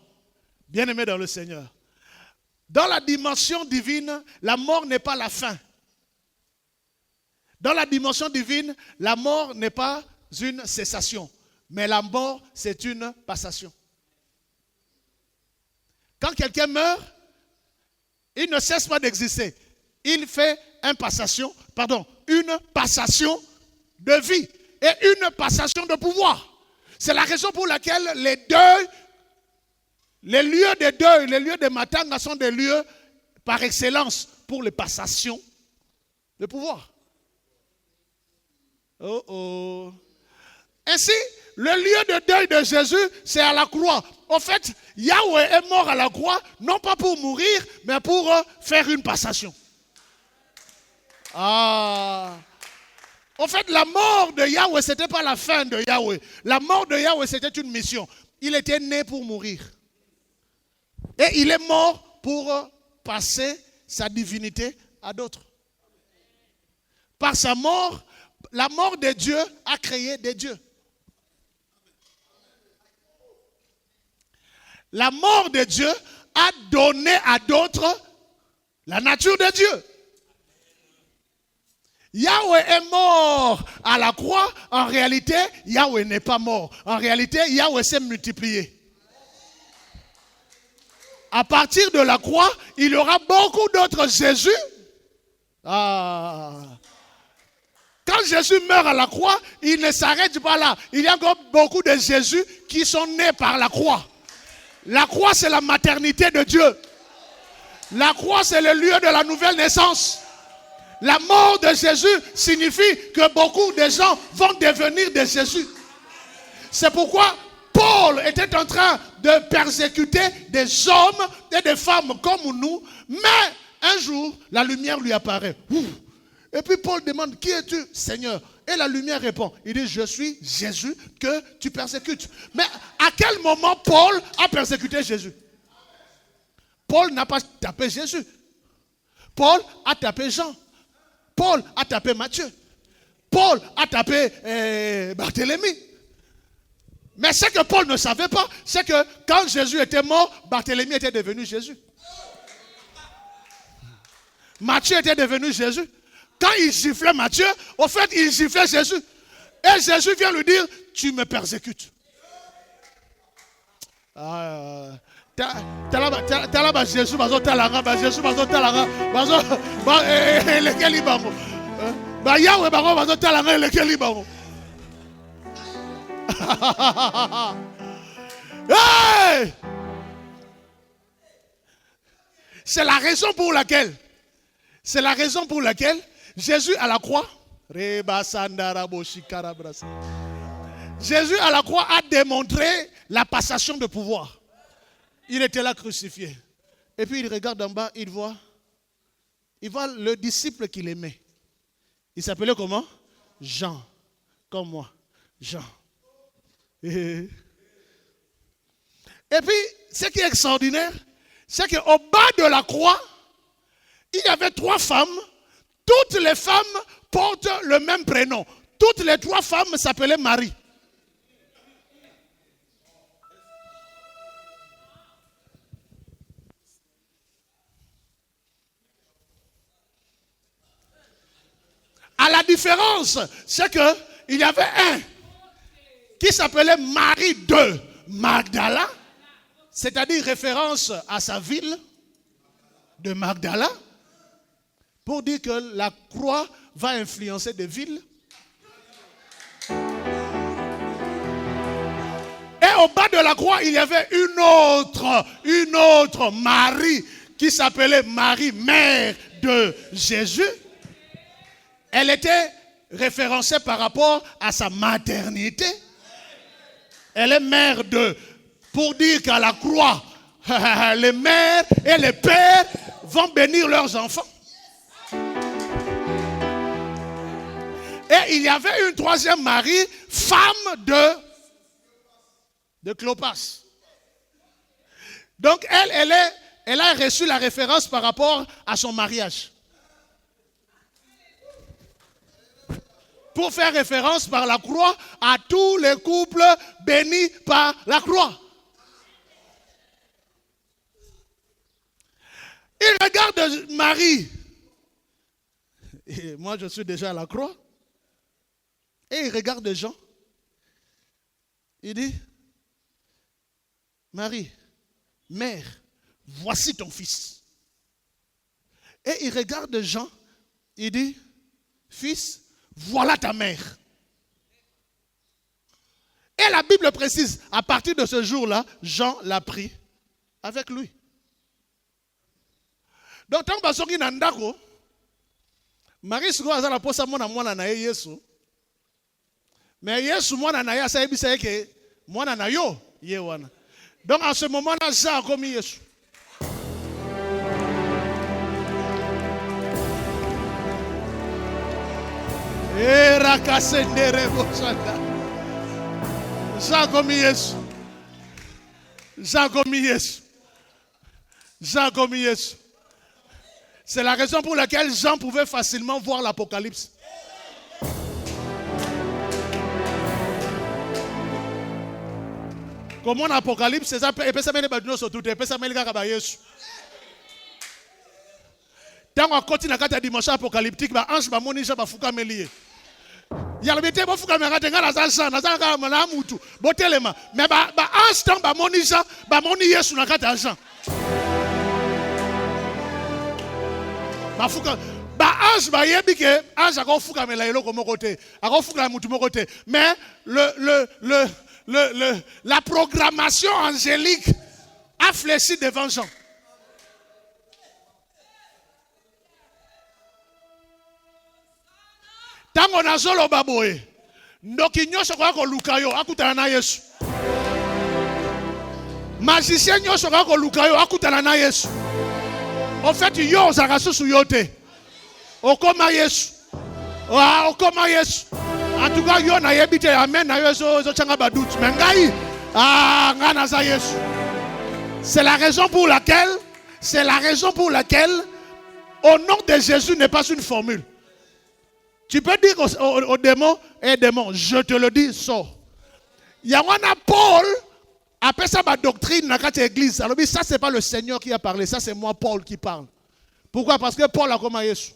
Bien-aimé dans le Seigneur. Dans la dimension divine, la mort n'est pas la fin. Dans la dimension divine, la mort n'est pas une cessation, mais la mort, c'est une passation. Quand quelqu'un meurt, il ne cesse pas d'exister. Il fait une passation de vie et une passation de pouvoir. C'est la raison pour laquelle les lieux de deuil, les lieux de matanga sont des lieux par excellence pour les passations de pouvoir. Ainsi, le lieu de deuil de Jésus, c'est à la croix. En fait, Yahweh est mort à la croix, non pas pour mourir, mais pour faire une passation. En fait, la mort de Yahweh, ce n'était pas la fin de Yahweh. La mort de Yahweh, c'était une mission. Il était né pour mourir. Et il est mort pour passer sa divinité à d'autres. Par sa mort, la mort de Dieu a créé des dieux. La mort de Dieu a donné à d'autres la nature de Dieu. Yahweh est mort à la croix. En réalité, Yahweh n'est pas mort. En réalité, Yahweh s'est multiplié. À partir de la croix, il y aura beaucoup d'autres Jésus. Quand Jésus meurt à la croix, il ne s'arrête pas là. Il y a encore beaucoup de Jésus qui sont nés par la croix. La croix, c'est la maternité de Dieu. La croix, c'est le lieu de la nouvelle naissance. La mort de Jésus signifie que beaucoup de gens vont devenir des Jésus. C'est pourquoi Paul était en train de persécuter des hommes et des femmes comme nous, mais un jour, la lumière lui apparaît. Et puis Paul demande, qui es-tu, Seigneur? Et la lumière répond, il dit, je suis Jésus que tu persécutes. Mais à quel moment Paul a persécuté Jésus? Paul n'a pas tapé Jésus. Paul a tapé Jean. Paul a tapé Matthieu. Paul a tapé Barthélemy. Mais ce que Paul ne savait pas, c'est que quand Jésus était mort, Barthélemy était devenu Jésus. Matthieu était devenu Jésus. Quand il giflait Matthieu, au fait, il giflait Jésus. Et Jésus vient lui dire, tu me persécutes. Jésus, hey! C'est la raison pour laquelle Jésus à la croix, Jésus à la croix a démontré la passation de pouvoir. Il était là crucifié. Et puis il regarde en bas, il voit le disciple qu'il aimait. Il s'appelait comment? Jean. Comme moi. Jean. Et puis, ce qui est extraordinaire, c'est qu'au bas de la croix, il y avait 3 femmes. Toutes les femmes portent le même prénom. Toutes les 3 femmes s'appelaient Marie. À la différence, c'est qu'il y avait un qui s'appelait Marie de Magdala, c'est-à-dire référence à sa ville de Magdala, pour dire que la croix va influencer des villes. Et au bas de la croix, il y avait une autre Marie qui s'appelait Marie, mère de Jésus. Elle était référencée par rapport à sa maternité. Elle est mère de, pour dire qu'à la croix, les mères et les pères vont bénir leurs enfants. Et il y avait une 3e Marie, femme de Clopas. Donc elle a reçu la référence par rapport à son mariage. Pour faire référence par la croix à tous les couples bénis par la croix. Il regarde Marie. Et moi, je suis déjà à la croix. Et il regarde Jean. Il dit, Marie, mère, voici ton fils. Et il regarde Jean. Il dit, fils, voilà ta mère. Et la Bible précise, à partir de ce jour-là, Jean l'a pris avec lui. Donc, tant que soki nandako, Marie siko azala posa mwana na Yesu. Mais Yesu mwana na ya sa ebisa yeke mwana na yo ye wana. Donc, en ce moment-là, Jean a commis Yesu. Jean commis Yesu. Jean commis Yesu. Jean commis Yesu. C'est la raison pour laquelle Jean pouvait facilement voir l'Apocalypse. Comment l'Apocalypse, c'est ça, et puis ça mène les badino sur tout, et puis ça mène les gars à Yesu. Tant à côté de la dimension apocalyptique, ba ange ba monisha ba fuka melie. Yalbete ba fuka mera tenga na zansa na zanga na mutu. Botelema. Mais ba ange tant ba monisha ba moni Yesu na kata Jean. Ba fuka ba ange ba yebi ke ange a fuka mela eloko moko te. A fuka mutu moko te. Mais la programmation angélique a fléchi devant Jean. Tango na zolo baboye. Ndoki nyosho kwa lukayo akutana na Yesu. Magicien nyosho kwa lukayo akutana na Yesu. En fait, yo zagasusu yote. Okoma Yesu. Okoma Yesu. En tout cas, yo na yebite amen na yo zo changa badut. Mengai ngana za Yesu. C'est la raison pour laquelle au nom de Jésus n'est pas une formule. Tu peux dire au démon, démon, je te le dis, sors. Il y a un Paul, après ça, ma doctrine, dans la église. Alors, ça, ce n'est pas le Seigneur qui a parlé, ça, c'est moi, Paul, qui parle. Pourquoi? Parce que Paul a comme Jésus.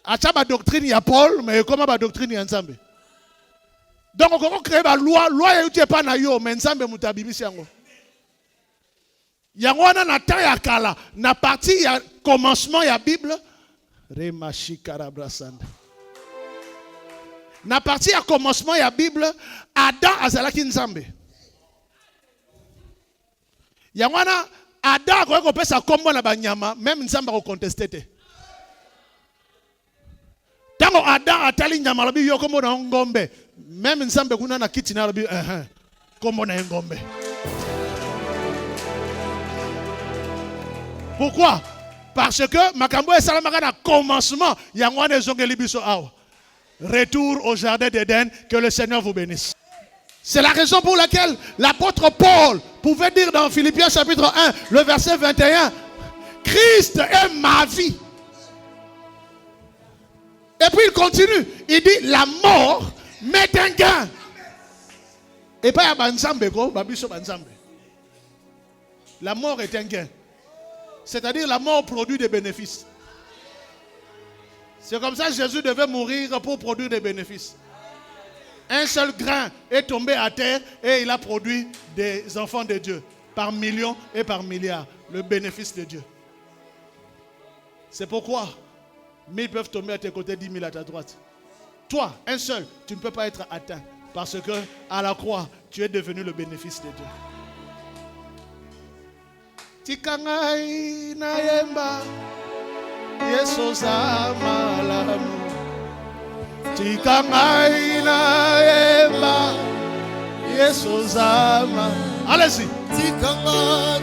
À ma doctrine, il y a Paul, mais comment ma doctrine, il y a ensemble. Donc, on peut créer la loi, il n'y a pas na yo, mais ensemble, il y a il y a un taille à kala, na partie, il y a commencement, il y a Bible. Na partie à commencement, il y a Bible. Adam azalaki nzambe. Il y a Adam quand on peut sa combo na banyama, même nzambe a contesté. Tango Adam atali nyama labi yo kombo na ngombe, même nzambe kuna na kiti na labi kombo na ngombe. Pourquoi? Parce que makambo et salamaka na commencement, yangwane zongeli biso awa. Retour au jardin d'Éden, que le Seigneur vous bénisse. C'est la raison pour laquelle l'apôtre Paul pouvait dire dans Philippiens chapitre 1, le verset 21, Christ est ma vie. Et puis il continue, il dit la mort m'est un gain. Et pas banzambe ko, babiso banzambe. La mort est un gain. C'est-à-dire la mort produit des bénéfices. C'est comme ça que Jésus devait mourir pour produire des bénéfices. Un seul grain est tombé à terre et il a produit des enfants de Dieu. Par millions et par milliards. Le bénéfice de Dieu. C'est pourquoi 1000 peuvent tomber à tes côtés, 10 000 à ta droite. Toi, un seul, tu ne peux pas être atteint. Parce que à la croix, tu es devenu le bénéfice de Dieu. Tikangai na yemba Yesu za malamu. Tikangai na yemba Yesu za malamu. Allez-y. Tikanga